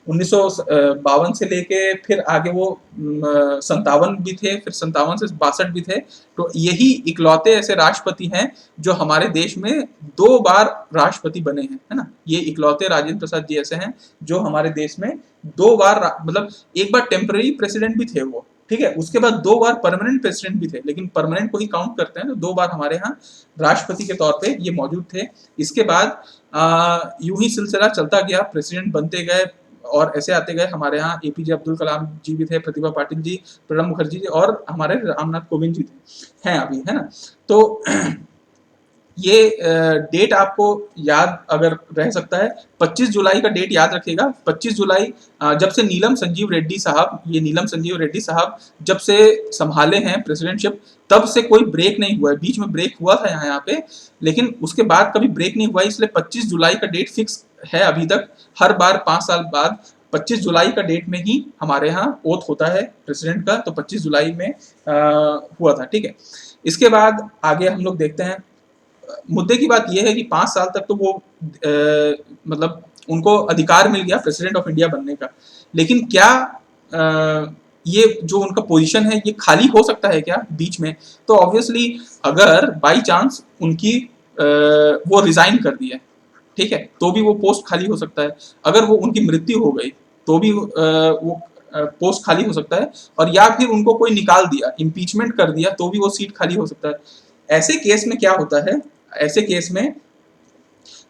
1952 से लेके फिर आगे वो 57 भी थे, फिर 57 से 62 भी थे। तो यही इकलौते ऐसे राष्ट्रपति हैं जो हमारे देश में 2 बार राष्ट्रपति बने हैं, है ना। ये इकलौते राजेंद्र प्रसाद जी ऐसे हैं जो हमारे देश में 2 बार मतलब एक बार टेम्पररी प्रेसिडेंट भी थे वो, ठीक है, उसके बाद 2 बार परमानेंट प्रेसिडेंट भी थे, लेकिन परमानेंट को ही काउंट करते हैं तो 2 बार हमारे यहाँ राष्ट्रपति के तौर पे ये मौजूद थे। इसके बाद यूं ही सिलसिला चलता गया, प्रेसिडेंट बनते गए और ऐसे आते गए। हमारे यहाँ एपीजे अब्दुल कलाम जी भी थे, प्रतिभा पाटिल जी, प्रणब मुखर्जी जी और हमारे रामनाथ कोविंद जी थे, हैं अभी, है ना। तो ये डेट आपको याद अगर रह सकता है, 25 जुलाई का डेट याद रखिएगा। 25 जुलाई जब से नीलम संजीव रेड्डी साहब, ये नीलम संजीव रेड्डी साहब जब से संभाले हैं प्रेसिडेंटशिप, तब से कोई ब्रेक नहीं हुआ है। बीच में ब्रेक हुआ था यहाँ पे, लेकिन उसके बाद कभी ब्रेक नहीं हुआ, इसलिए 25 जुलाई का डेट फिक्स है अभी तक। हर बार 5 साल बाद 25 जुलाई का डेट में ही हमारे यहाँ ओथ होता है प्रेसिडेंट का, तो 25 जुलाई में हुआ था, ठीक है। इसके बाद आगे हम लोग देखते हैं, मुद्दे की बात यह है कि 5 साल तक तो वो मतलब उनको अधिकार मिल गया प्रेसिडेंट ऑफ इंडिया बनने का, लेकिन क्या ये जो उनका पोजीशन है ये खाली हो सकता है क्या बीच में? तो ऑब्वियसली अगर बाई चांस उनकी वो रिजाइन कर दिया, ठीक है, तो भी वो पोस्ट खाली हो सकता है। अगर वो उनकी मृत्यु हो गई तो भी वो पोस्ट खाली हो सकता है, और या फिर उनको कोई निकाल दिया, इम्पीचमेंट कर दिया, तो भी वो सीट खाली हो सकता है। ऐसे केस में क्या होता है, ऐसे केस में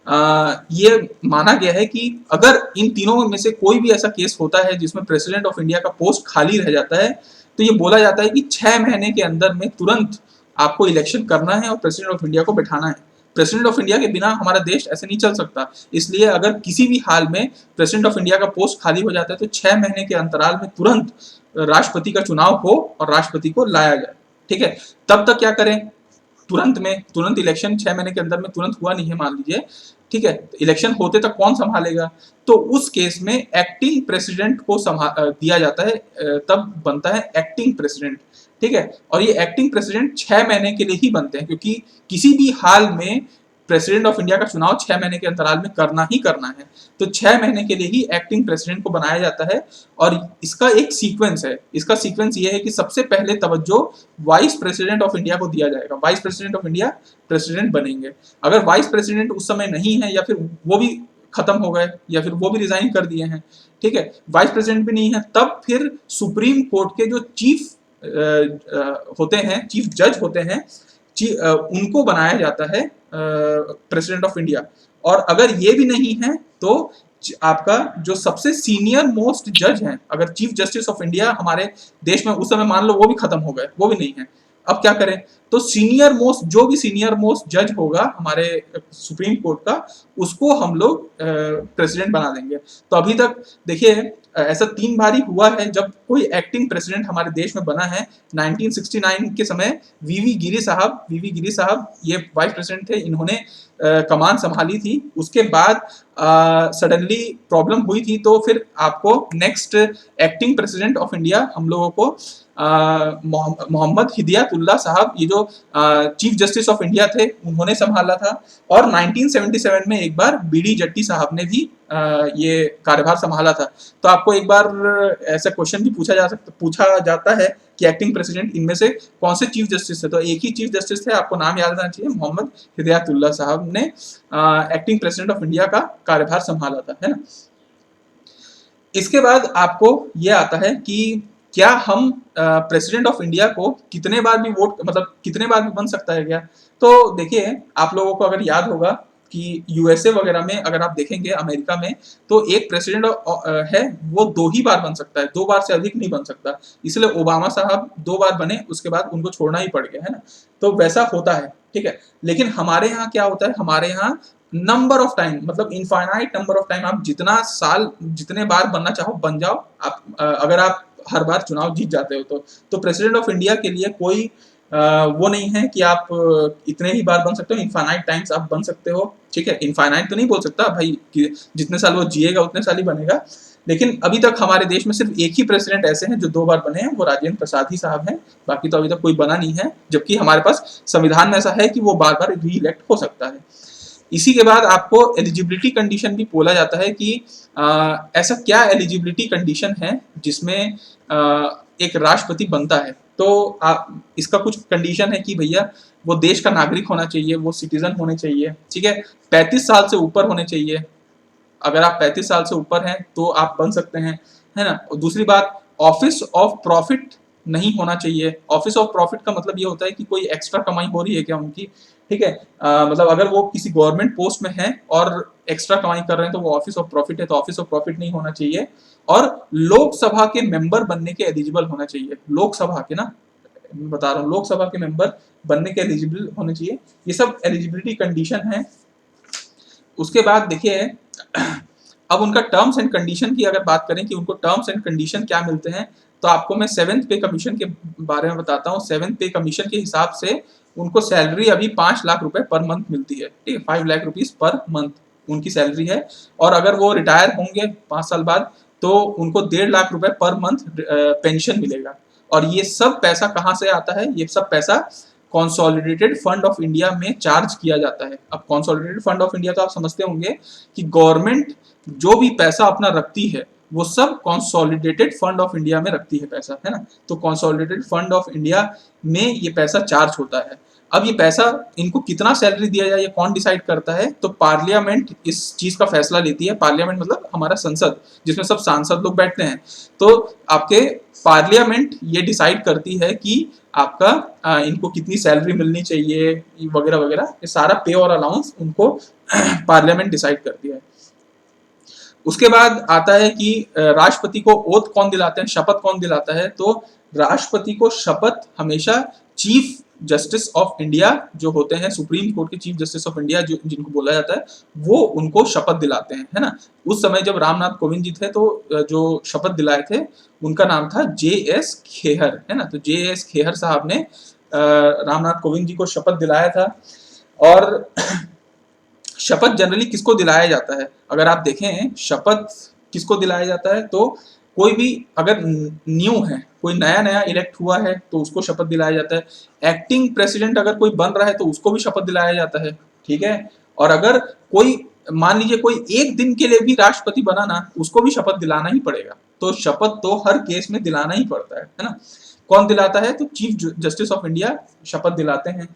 ये माना गया है कि अगर इन तीनों में से कोई भी ऐसा केस होता है जिसमें प्रेसिडेंट ऑफ इंडिया का पोस्ट खाली रह जाता है, तो ये बोला जाता है कि 6 महीने के अंदर में तुरंत आपको इलेक्शन करना है और प्रेसिडेंट ऑफ इंडिया को बैठाना है। प्रेसिडेंट ऑफ इंडिया के बिना हमारा देश ऐसे नहीं चल सकता। इसलिए अगर किसी भी हाल में प्रेसिडेंट ऑफ इंडिया का पोस्ट खाली हो जाता है तो 6 महीने के अंतराल में तुरंत राष्ट्रपति का चुनाव हो और राष्ट्रपति को लाया जाए, ठीक है। तब तक क्या करें, तुरंत इलेक्शन 6 महीने के अंदर में तुरंत हुआ नहीं है मान लीजिए, ठीक है, तो इलेक्शन होते तक कौन संभालेगा? तो उस केस में एक्टिंग प्रेसिडेंट को दिया जाता है, तब बनता है एक्टिंग प्रेसिडेंट, ठीक है। और ये एक्टिंग प्रेसिडेंट 6 महीने के लिए ही बनते हैं, क्योंकि किसी भी हाल में प्रेसिडेंट ऑफ इंडिया का चुनाव 6 महीने के अंतराल में करना ही करना है। तो 6 महीने के लिए ही एक्टिंग प्रेसिडेंट को बनाया जाता है। और इसका एक सीक्वेंस है, इसका सीक्वेंस ये है कि सबसे पहले तवज्जो वाइस प्रेसिडेंट ऑफ इंडिया को दिया जाएगा। Vice president of India president बनेंगे। अगर वाइस प्रेसिडेंट उस समय नहीं है, या फिर वो भी खत्म हो गए, या फिर वो भी रिजाइन कर दिए हैं, ठीक है, वाइस प्रेसिडेंट भी नहीं है, तब फिर सुप्रीम कोर्ट के जो चीफ होते हैं, चीफ जज होते हैं, उनको बनाया जाता है प्रेसिडेंट ऑफ इंडिया। और अगर ये भी नहीं है तो आपका जो सबसे सीनियर मोस्ट जज हैं, अगर चीफ जस्टिस ऑफ इंडिया हमारे देश में उस समय मान लो वो भी खत्म हो गए, वो भी नहीं है, अब क्या करें? तो जो भी सीनियर मोस्ट जज होगा हमारे सुप्रीम कोर्ट का, उसको हम लोग प्रेसिडेंट बना देंगे। तो अभी तक देखिए ऐसा 3 बार ही हुआ है जब कोई एक्टिंग प्रेसिडेंट हमारे देश में बना है। 1969 के समय वीवी गिरी साहब ये वाइस प्रेसिडेंट थे, इन्होंने कमान संभाली थी। उसके बाद सडनली प्रॉब्लम हुई थी, तो फिर आपको next acting president of India हम लोगों को मोहम्मद हिदायतुल्लाह साहब, ये जो चीफ जस्टिस ऑफ इंडिया थे, उन्होंने संभाला था। और 1977 में एक बार बीडी जट्टी साहब ने भी ये कार्यभार संभाला था। तो आपको एक बार ऐसा क्वेश्चन भी पूछा जाता है कि एक्टिंग प्रेसिडेंट इनमें से कौन से चीफ जस्टिस थे, तो एक ही चीफ जस्टिस थे, आपको नाम याद रहना चाहिए, मोहम्मद हिदायतुल्लाह साहब ने एक्टिंग प्रेसिडेंट ऑफ इंडिया का कार्यभार संभाला था, है ना। इसके बाद आपको ये आता है कि क्या हम प्रेसिडेंट ऑफ इंडिया को कितने बार भी कितने बार भी बन सकता है क्या? तो देखिए, आप लोगों को अगर याद होगा कि यूएसए वगैरह में अगर आप देखेंगे, अमेरिका में, तो एक प्रेसिडेंट है वो 2 ही बार बन सकता है, 2 बार से अधिक नहीं बन सकता। इसलिए ओबामा साहब 2 बार बने, उसके बाद उनको छोड़ना ही पड़ गया, है ना। तो वैसा होता है, ठीक है। लेकिन हमारे यहाँ क्या होता है, हमारे यहाँ नंबर ऑफ टाइम, मतलब इनफाइनाइट नंबर ऑफ टाइम, आप जितने बार बनना चाहो बन जाओ। आप अगर आप हर बार चुनाव जीत जाते हो तो प्रेसिडेंट ऑफ इंडिया के लिए कोई वो नहीं है कि आप इतने ही बार बन सकते हो, इनफाइनाइट टाइम्स आप बन सकते हो, ठीक है। इनफाइनाइट तो नहीं बोल सकता भाई कि जितने साल वो जिएगा उतने साल ही बनेगा। लेकिन अभी तक हमारे देश में सिर्फ एक ही प्रेसिडेंट ऐसे हैं जो 2 बार बने हैं, वो राजेंद्र प्रसाद ही साहब हैं। बाकी तो अभी तक कोई बना नहीं है, जबकि हमारे पास संविधान में ऐसा है कि वो बार बार री इलेक्ट हो सकता है। इसी के बाद आपको एलिजिबिलिटी कंडीशन भी बोला जाता है कि ऐसा क्या एलिजिबिलिटी कंडीशन है जिसमें एक राष्ट्रपति बनता है। तो इसका कुछ कंडीशन है कि भैया वो देश का नागरिक होना चाहिए, वो सिटीजन होने चाहिए, ठीक है, 35 साल से ऊपर होने चाहिए। अगर आप 35 साल से ऊपर हैं तो आप बन सकते हैं, है ना। और दूसरी बात, ऑफिस ऑफ प्रॉफिट नहीं होना चाहिए। ऑफिस ऑफ प्रॉफिट का मतलब ये होता है कि कोई एक्स्ट्रा कमाई हो रही है क्या उनकी, ठीक है। मतलब अगर वो किसी गवर्नमेंट पोस्ट में है और एक्स्ट्रा कमाई कर रहे हैं तो वो ऑफिस ऑफ प्रॉफिट है, तो ऑफिस ऑफ प्रॉफिट नहीं होना चाहिए। और लोकसभा के मेंबर बनने के एलिजिबल होना चाहिए, लोकसभा के ना, बता रहा हूँ, लोकसभा के मेंबर बनने के एलिजिबल होने चाहिए। ये सब एलिजिबिलिटी कंडीशन है। उसके बाद देखिए, अब उनका टर्म्स एंड कंडीशन की अगर बात करें कि उनको टर्म्स एंड कंडीशन क्या मिलते हैं, तो आपको मैं 7th पे कमीशन के बारे में बताता हूँ। 7th पे कमीशन के हिसाब से उनको सैलरी अभी 5 लाख रुपए पर मंथ मिलती है, ठीक है, 5 लाख रुपीज पर मंथ उनकी सैलरी है। और अगर वो रिटायर होंगे 5 साल बाद तो उनको 1.5 लाख रुपए पर मंथ पेंशन मिलेगा। और ये सब पैसा कहाँ से आता है? ये सब पैसा कॉन्सोलिडेटेड फंड ऑफ इंडिया में चार्ज किया जाता है। अब कॉन्सोलिडेटेड फंड ऑफ इंडिया तो आप समझते होंगे कि गवर्नमेंट जो भी पैसा अपना रखती है वो सब कंसोलिडेटेड फंड ऑफ इंडिया में रखती है पैसा, है ना। तो कंसोलिडेटेड फंड ऑफ इंडिया में ये पैसा चार्ज होता है। अब ये पैसा इनको कितना सैलरी दिया जाए ये कौन डिसाइड करता है, तो पार्लियामेंट इस चीज का फैसला लेती है। पार्लियामेंट मतलब हमारा संसद, जिसमें सब सांसद लोग बैठते हैं। तो आपके पार्लियामेंट ये डिसाइड करती है कि आपका इनको कितनी सैलरी मिलनी चाहिए वगैरह वगैरह, ये सारा पे और अलाउंस उनको पार्लियामेंट डिसाइड करती है। उसके बाद आता है कि राष्ट्रपति को ओथ कौन दिलाते हैं, शपथ कौन दिलाता है। तो राष्ट्रपति को शपथ हमेशा चीफ जस्टिस ऑफ इंडिया जो होते हैं, सुप्रीम कोर्ट के चीफ जस्टिस ऑफ इंडिया जो जिनको बोला जाता है, वो उनको शपथ दिलाते हैं, है ना। उस समय जब रामनाथ कोविंद जी थे तो जो शपथ दिलाए थे उनका नाम था JS खेहर, है ना। तो JS खेहर साहब ने रामनाथ कोविंद जी को शपथ दिलाया था। और शपथ जनरली किसको दिलाया जाता है, अगर आप देखें शपथ किसको दिलाया जाता है, तो कोई भी अगर न्यू है, कोई नया नया इलेक्ट हुआ है तो उसको शपथ दिलाया जाता है। एक्टिंग प्रेसिडेंट अगर कोई बन रहा है तो उसको भी शपथ दिलाया जाता है, ठीक है। और अगर कोई मान लीजिए कोई एक दिन के लिए भी राष्ट्रपति बना ना, उसको भी शपथ दिलाना ही पड़ेगा। तो शपथ तो हर केस में दिलाना ही पड़ता है ना। कौन दिलाता है, तो चीफ जस्टिस ऑफ इंडिया शपथ दिलाते हैं,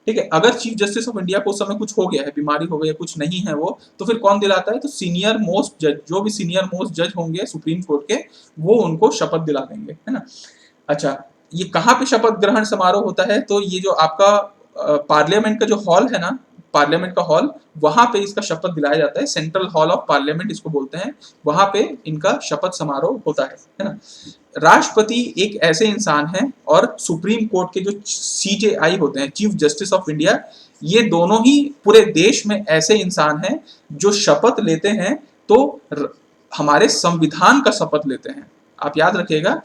ठीक है। अगर चीफ जस्टिस ऑफ इंडिया को उस समय कुछ हो गया है, बीमारी हो गई है, कुछ नहीं है वो, तो फिर कौन दिलाता है, तो सीनियर मोस्ट जज, जो भी सीनियर मोस्ट जज होंगे सुप्रीम कोर्ट के, वो उनको शपथ दिला देंगे, है ना। अच्छा, ये कहाँ पे शपथ ग्रहण समारोह होता है, तो ये जो आपका पार्लियामेंट का जो हॉल है ना, पार्लियामेंट का हॉल, वहां पे इसका शपथ दिलाया जाता है। सेंट्रल हॉल ऑफ पार्लियामेंट इसको बोलते हैं, वहां पे इनका शपथ समारोह होता है ना। राष्ट्रपति एक ऐसे इंसान हैं और सुप्रीम कोर्ट के जो CJI होते हैं, चीफ जस्टिस ऑफ इंडिया, ये दोनों ही पूरे देश में ऐसे इंसान हैं जो शपथ लेते हैं, तो हमारे संविधान का शपथ लेते हैं। आप याद रखिएगा,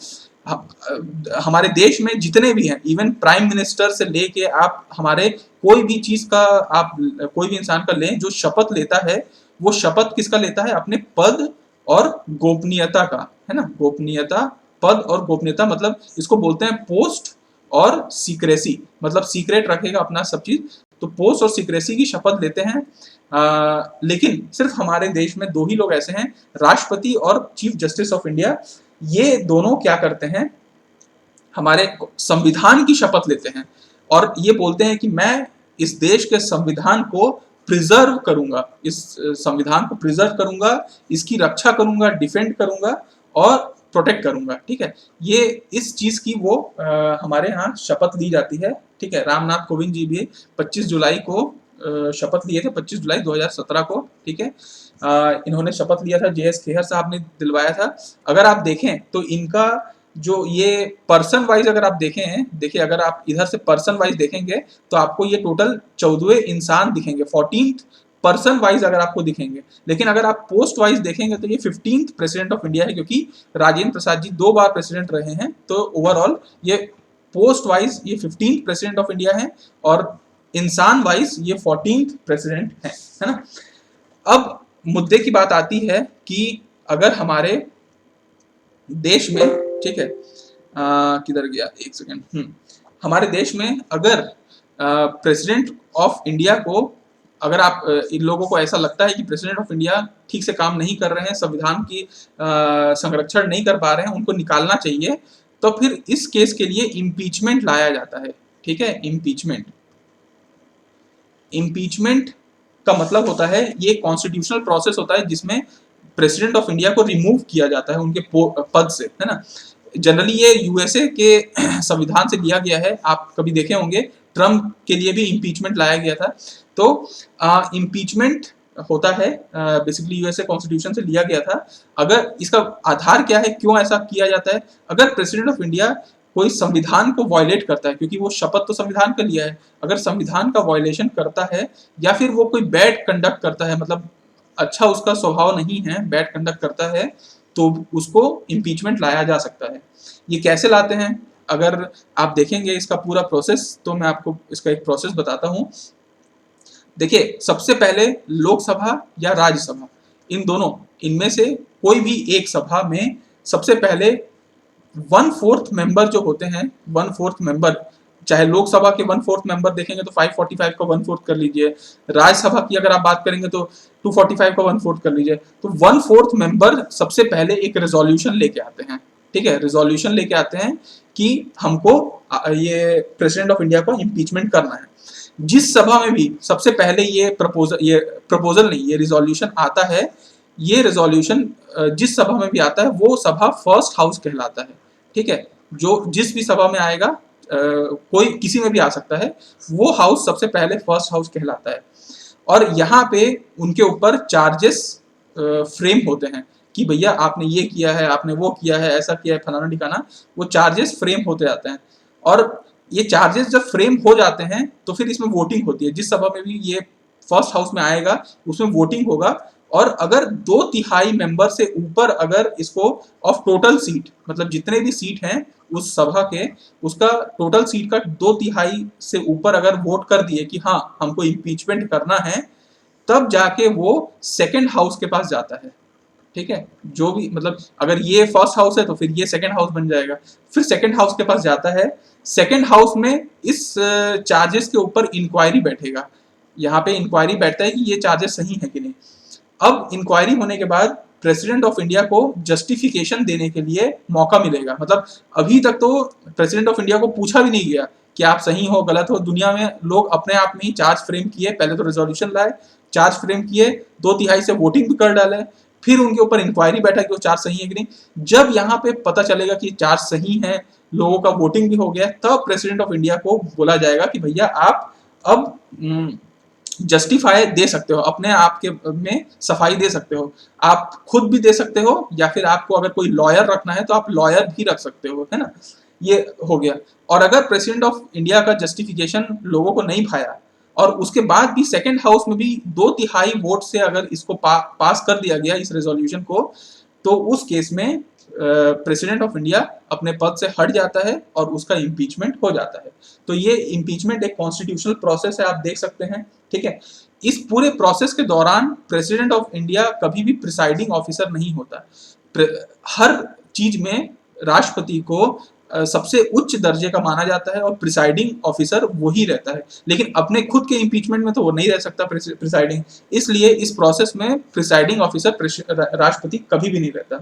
हमारे देश में जितने भी हैं, इवन प्राइम मिनिस्टर से लेके आप हमारे कोई भी चीज का आप कोई भी इंसान का लें, जो शपथ लेता है वो शपथ किसका लेता है, अपने पद और गोपनीयता का, है ना। गोपनीयता, पद और गोपनीयता मतलब इसको बोलते हैं पोस्ट और सीक्रेसी, मतलब सीक्रेट रखेगा अपना सब चीज। तो पोस्ट और सीक्रेसी की शपथ लेते हैं। लेकिन सिर्फ हमारे देश में दो ही लोग ऐसे हैं, राष्ट्रपति और चीफ जस्टिस ऑफ इंडिया। ये दोनों क्या करते हैं, हमारे संविधान की शपथ लेते हैं और ये बोलते हैं कि मैं इस देश के संविधान को प्रिजर्व करूंगा, इस संविधान को प्रिजर्व करूंगा, इसकी रक्षा करूंगा, डिफेंड करूंगा और प्रोटेक्ट करूंगा, ठीक है। ये इस चीज की वो हमारे यहाँ शपथ ली जाती है, ठीक है। रामनाथ कोविंद जी भी 25 जुलाई को शपथ लिए थे, 25 जुलाई 2017 को, ठीक है। इन्होंने शपथ लिया था, JS खेहर साहब ने दिलवाया था। अगर आप देखें तो इनका जो ये पर्सन वाइज अगर आप देखें, देखिए अगर आप इधर से पर्सन वाइज देखेंगे तो आपको ये टोटल 14वें इंसान दिखेंगे, 14th पर्सन वाइज अगर आपको दिखेंगे। लेकिन अगर आप पोस्ट वाइज देखेंगे तो ये 15th प्रेसिडेंट ऑफ इंडिया है, क्योंकि राजेंद्र प्रसाद जी 2 बार प्रेसिडेंट रहे हैं। तो ओवरऑल ये पोस्ट वाइज ये 15th प्रेसिडेंट ऑफ इंडिया है और इंसान वाइज ये 14th प्रेसिडेंट है ना। अब मुद्दे की बात आती है कि अगर हमारे देश में, ठीक है, किधर गया, एक सेकेंड, हमारे देश में अगर प्रेसिडेंट ऑफ इंडिया को, अगर आप इन लोगों को ऐसा लगता है कि प्रेसिडेंट ऑफ इंडिया ठीक से काम नहीं कर रहे हैं, संविधान की संरक्षण नहीं कर पा रहे हैं, उनको निकालना चाहिए, तो फिर इस केस के लिए इम्पीचमेंट लाया जाता है, ठीक है। इम्पीचमेंट का मतलब होता है ये कॉन्स्टिट्यूशनल प्रोसेस होता है जिसमें प्रेसिडेंट ऑफ इंडिया को रिमूव किया जाता है उनके पद से, है ना। जनरली ये USA के संविधान से लिया गया है, आप कभी देखे होंगे ट्रम्प के लिए भी इम्पीचमेंट लाया गया था। तो इम्पीचमेंट होता है बेसिकली USA कॉन्स्टिट्यूशन से लिया गया था। अगर इसका आधार क्या है, क्यों ऐसा किया जाता है, अगर प्रेसिडेंट ऑफ इंडिया कोई संविधान को वायलेट करता है, क्योंकि वो शपथ तो संविधान का लिया है, अगर संविधान का वायलेशन करता है या फिर वो कोई बैड कंडक्ट करता है, मतलब अच्छा उसका स्वभाव नहीं है, बैड कंडक्ट करता है, तो उसको इम्पीचमेंट लाया जा सकता है। ये कैसे लाते हैं, अगर आप देखेंगे इसका पूरा प्रोसेस, तो मैं आपको इसका एक प्रोसेस बताता हूँ। देखिए, सबसे पहले लोकसभा या राज्यसभा, इन दोनों, इनमें से कोई भी एक सभा में सबसे पहले 1/4 मेंबर जो होते हैं, 1/4 मेंबर चाहे लोकसभा के 1/4 मेंबर देखेंगे तो 545 का 1/4 कर लीजिए, राज्यसभा की अगर आप बात करेंगे तो 245 का 1/4 कर लीजिए। तो 1/4 मेंबर सबसे पहले एक रेजोल्यूशन लेके आते हैं, ठीक है, रेजोल्यूशन लेके आते हैं कि हमको ये प्रेसिडेंट ऑफ इंडिया को इम्पीचमेंट करना है। जिस सभा में भी सबसे पहले ये प्रपोजल नहीं, ये रिजोल्यूशन आता है, ये रेजोल्यूशन जिस सभा में भी आता है वो सभा फर्स्ट हाउस कहलाता है, ठीक है। जो जिस भी सभा में आएगा, कोई किसी में भी आ सकता है, वो हाउस सबसे पहले फर्स्ट हाउस कहलाता है। और यहाँ पे उनके ऊपर चार्जेस फ्रेम होते हैं कि भैया आपने ये किया है, आपने वो किया है, ऐसा किया है, फलाना ठिकाना, वो चार्जेस फ्रेम होते जाते हैं। और ये चार्जेस जब फ्रेम हो जाते हैं तो फिर इसमें वोटिंग होती है। जिस सभा में भी ये फर्स्ट हाउस में आएगा उसमें वोटिंग होगा, और अगर 2/3 मेंबर से ऊपर अगर इसको ऑफ टोटल सीट, मतलब जितने भी सीट हैं उस सभा के, उसका टोटल सीट का 2/3 से ऊपर अगर वोट कर दिए कि हाँ हमको इम्पीचमेंट करना है, तब जाके वो सेकेंड हाउस के पास जाता है, ठीक है। जो भी मतलब अगर ये फर्स्ट हाउस है तो फिर ये सेकेंड हाउस बन जाएगा, फिर सेकेंड हाउस के पास जाता है। सेकेंड हाउस में इस चार्जेस के ऊपर इंक्वायरी बैठेगा, यहाँ पे इंक्वायरी बैठता है कि ये चार्जेस सही है कि नहीं। अब इंक्वायरी होने के बाद प्रेसिडेंट ऑफ इंडिया को जस्टिफिकेशन देने के लिए मौका मिलेगा। मतलब अभी तक तो प्रेसिडेंट ऑफ इंडिया को पूछा भी नहीं गया कि आप सही हो गलत हो। दुनिया में लोग अपने आप में ही चार्ज फ्रेम किए, पहले तो रेजोल्यूशन लाए, चार्ज फ्रेम किए, 2/3 से वोटिंग भी कर डाले, फिर उनके ऊपर इंक्वायरी बैठा कि वो चार्ज सही है कि नहीं। जब यहाँ पे पता चलेगा कि चार्ज सही है, लोगों का वोटिंग भी हो गया, तब प्रेसिडेंट ऑफ इंडिया को बोला जाएगा कि भैया आप अब जस्टिफाई दे सकते हो, अपने आप के में सफाई दे सकते हो। आप खुद भी दे सकते हो, या फिर आपको अगर कोई लॉयर रखना है तो आप लॉयर भी रख सकते हो, है ना। ये हो गया। और अगर प्रेसिडेंट ऑफ इंडिया का जस्टिफिकेशन लोगों को नहीं भाया और उसके बाद भी सेकेंड हाउस में भी 2/3 वोट से अगर इसको पास कर दिया गया इस रेजोल्यूशन को, तो उस केस में प्रेसिडेंट ऑफ इंडिया अपने पद से हट जाता है और उसका इम्पीचमेंट हो जाता है। तो ये इम्पीचमेंट एक कॉन्स्टिट्यूशनल प्रोसेस है, आप देख सकते हैं, ठीक है। इस पूरे प्रोसेस के दौरान प्रेसिडेंट ऑफ इंडिया कभी भी प्रिसाइडिंग ऑफिसर नहीं होता। हर चीज में राष्ट्रपति को सबसे उच्च दर्जे का माना जाता है और प्रिसाइडिंग ऑफिसर वही रहता है, लेकिन अपने खुद के इम्पीचमेंट में तो वो नहीं रह सकता प्रिसाइडिंग। इसलिए इस प्रोसेस में प्रिसाइडिंग ऑफिसर राष्ट्रपति कभी भी नहीं रहता,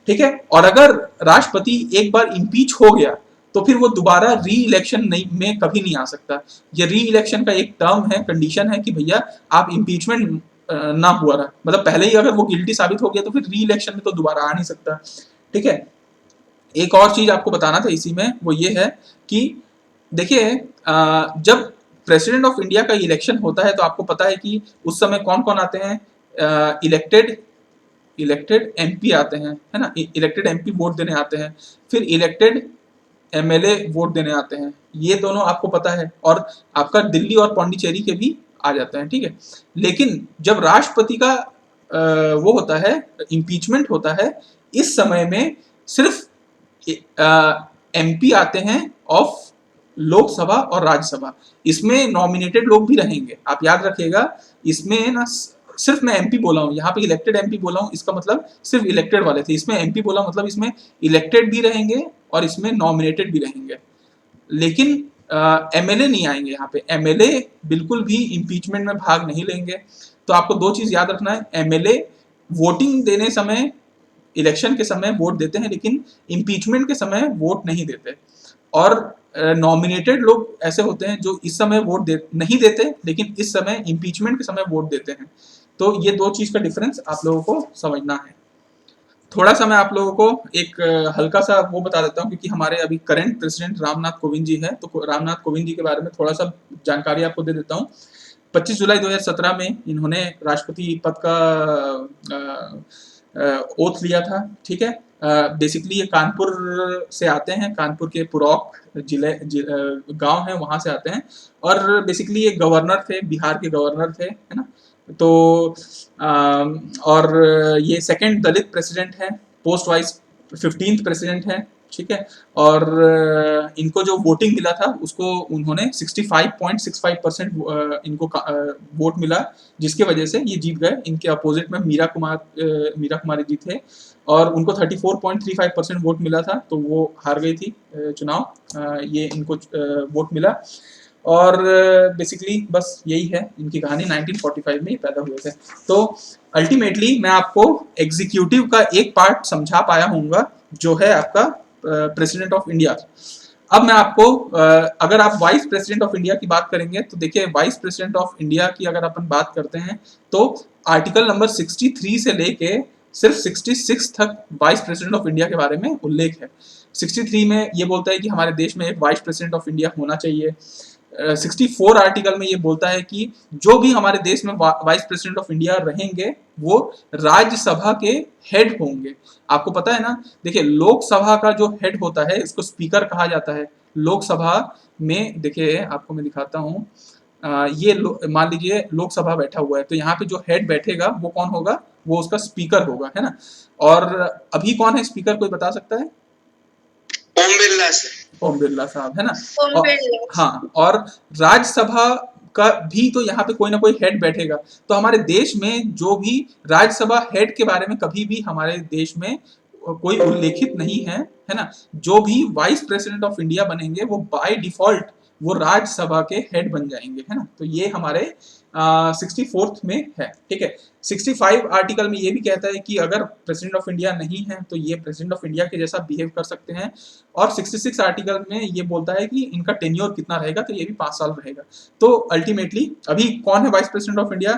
ठीक है। और अगर राष्ट्रपति एक बार इम्पीच हो गया तो फिर वो दोबारा री इलेक्शन में कभी नहीं आ सकता। ये री इलेक्शन का एक टर्म है, कंडीशन है कि भैया आप इम्पीचमेंट ना हुआ रहा, मतलब पहले ही अगर वो गिल्टी साबित हो गया तो फिर री इलेक्शन में तो दोबारा आ नहीं सकता, ठीक है। एक और चीज आपको बताना था इसी में, वो ये है कि देखिए जब प्रेसिडेंट ऑफ इंडिया का इलेक्शन होता है तो आपको पता है कि उस समय कौन कौन आते हैं, इलेक्टेड एमपी आते हैं, है ना। इलेक्टेड एमपी वोट देने आते हैं, फिर इलेक्टेड एमएलए वोट देने आते हैं, ये दोनों आपको पता है। और आपका दिल्ली और पौंडीचेरी के भी आ जाते हैं, ठीक है। लेकिन जब राष्ट्रपति का वो होता है, इम्पीचमेंट होता है, इस समय में सिर्फ एमपी आते हैं ऑफ लोकसभा और राज्यसभा। इसमें नॉमिनेटेड लोग भी रहेंगे, आप याद रखिएगा। इसमें ना सिर्फ मैं एमपी बोला हूँ, यहाँ पे इलेक्टेड एमपी बोला हूँ, इसका मतलब सिर्फ इलेक्टेड वाले थे। इसमें एमपी बोला मतलब इसमें इलेक्टेड भी रहेंगे और इसमें नॉमिनेटेड भी रहेंगे, लेकिन एमएलए नहीं आएंगे। यहाँ पे एमएलए बिल्कुल भी इम्पीचमेंट में भाग नहीं लेंगे। तो आपको दो चीज याद रखना है, एमएलए वोटिंग देने समय, इलेक्शन के समय वोट देते हैं, लेकिन इम्पीचमेंट के समय वोट नहीं देते। और नॉमिनेटेड लोग ऐसे होते हैं जो इस समय वोट नहीं देते, लेकिन इस समय इम्पीचमेंट के समय वोट देते हैं। तो ये दो चीज का डिफरेंस आप लोगों को समझना है। थोड़ा सा मैं आप लोगों को एक हल्का सा वो बता देता हूँ, क्योंकि हमारे अभी करंट प्रेसिडेंट रामनाथ कोविंद जी है, तो रामनाथ कोविंद जी के बारे में थोड़ा सा जानकारी आपको दे देता हूँ। 25 जुलाई 2017 में इन्होंने राष्ट्रपति पद का ओथ लिया था, ठीक है। बेसिकली ये कानपुर से आते हैं, कानपुर के पुरौक गांव है, वहां से आते हैं। और बेसिकली ये गवर्नर थे, बिहार के गवर्नर थे, है ना। तो और ये सेकंड दलित प्रेसिडेंट हैं, पोस्ट वाइज 15th प्रेसिडेंट हैं, ठीक है। और इनको जो वोटिंग मिला था उसको उन्होंने 65.65% इनको वोट मिला, जिसके वजह से ये जीत गए। इनके अपोजिट में मीरा कुमारी जी थे और उनको 34.35% वोट मिला था, तो वो हार गई थी चुनाव। ये इनको वोट मिला और बेसिकली बस यही है इनकी कहानी। 1945 में ये पैदा हुए थे। तो अल्टीमेटली मैं आपको एग्जीक्यूटिव का एक पार्ट समझा पाया हूँगा, जो है आपका प्रेसिडेंट ऑफ इंडिया। अब मैं आपको अगर आप वाइस प्रेसिडेंट ऑफ इंडिया की बात करेंगे तो देखिए, वाइस प्रेसिडेंट ऑफ इंडिया की अगर अपन बात करते हैं तो आर्टिकल नंबर 63 से लेके सिर्फ 66 तक वाइस प्रेसिडेंट ऑफ इंडिया के बारे में उल्लेख है। 63 में ये बोलता है कि हमारे देश में एक वाइस प्रेसिडेंट ऑफ इंडिया होना चाहिए। 64 आर्टिकल में ये बोलता है कि जो भी हमारे देश में वाइस प्रेसिडेंट ऑफ इंडिया रहेंगे वो राज्यसभा के हेड होंगे। आपको पता है ना, देखिए लोकसभा का जो हेड होता है इसको स्पीकर कहा जाता है। लोकसभा में देखिए आपको मैं दिखाता हूँ, ये मान लीजिए लोकसभा बैठा हुआ है, तो यहाँ पे जो हेड बैठेगा वो कौन होगा, वो उसका स्पीकर होगा, है ना। और अभी कौन है स्पीकर, कोई बता सकता है? ओम बिरला साहब, है ना। हाँ, और राज्यसभा का भी तो यहाँ पे कोई ना कोई हेड बैठेगा। तो हमारे देश में जो भी राज्यसभा हेड के बारे में कभी भी हमारे देश में कोई उल्लेखित नहीं है ना। जो भी वाइस प्रेसिडेंट ऑफ इंडिया बनेंगे वो बाय डिफॉल्ट वो राज्यसभा के हेड बन जाएंगे, है ना। तो ये हमारे 64th में है, ठीक है। 65 आर्टिकल में ये भी कहता है कि अगर प्रेसिडेंट ऑफ इंडिया नहीं है तो ये प्रेसिडेंट ऑफ इंडिया के जैसा बिहेव कर सकते हैं। और 66 आर्टिकल में ये बोलता है कि इनका टेन्योर कितना रहेगा, तो ये भी 5 साल रहेगा। तो अल्टीमेटली अभी कौन है vice president of India?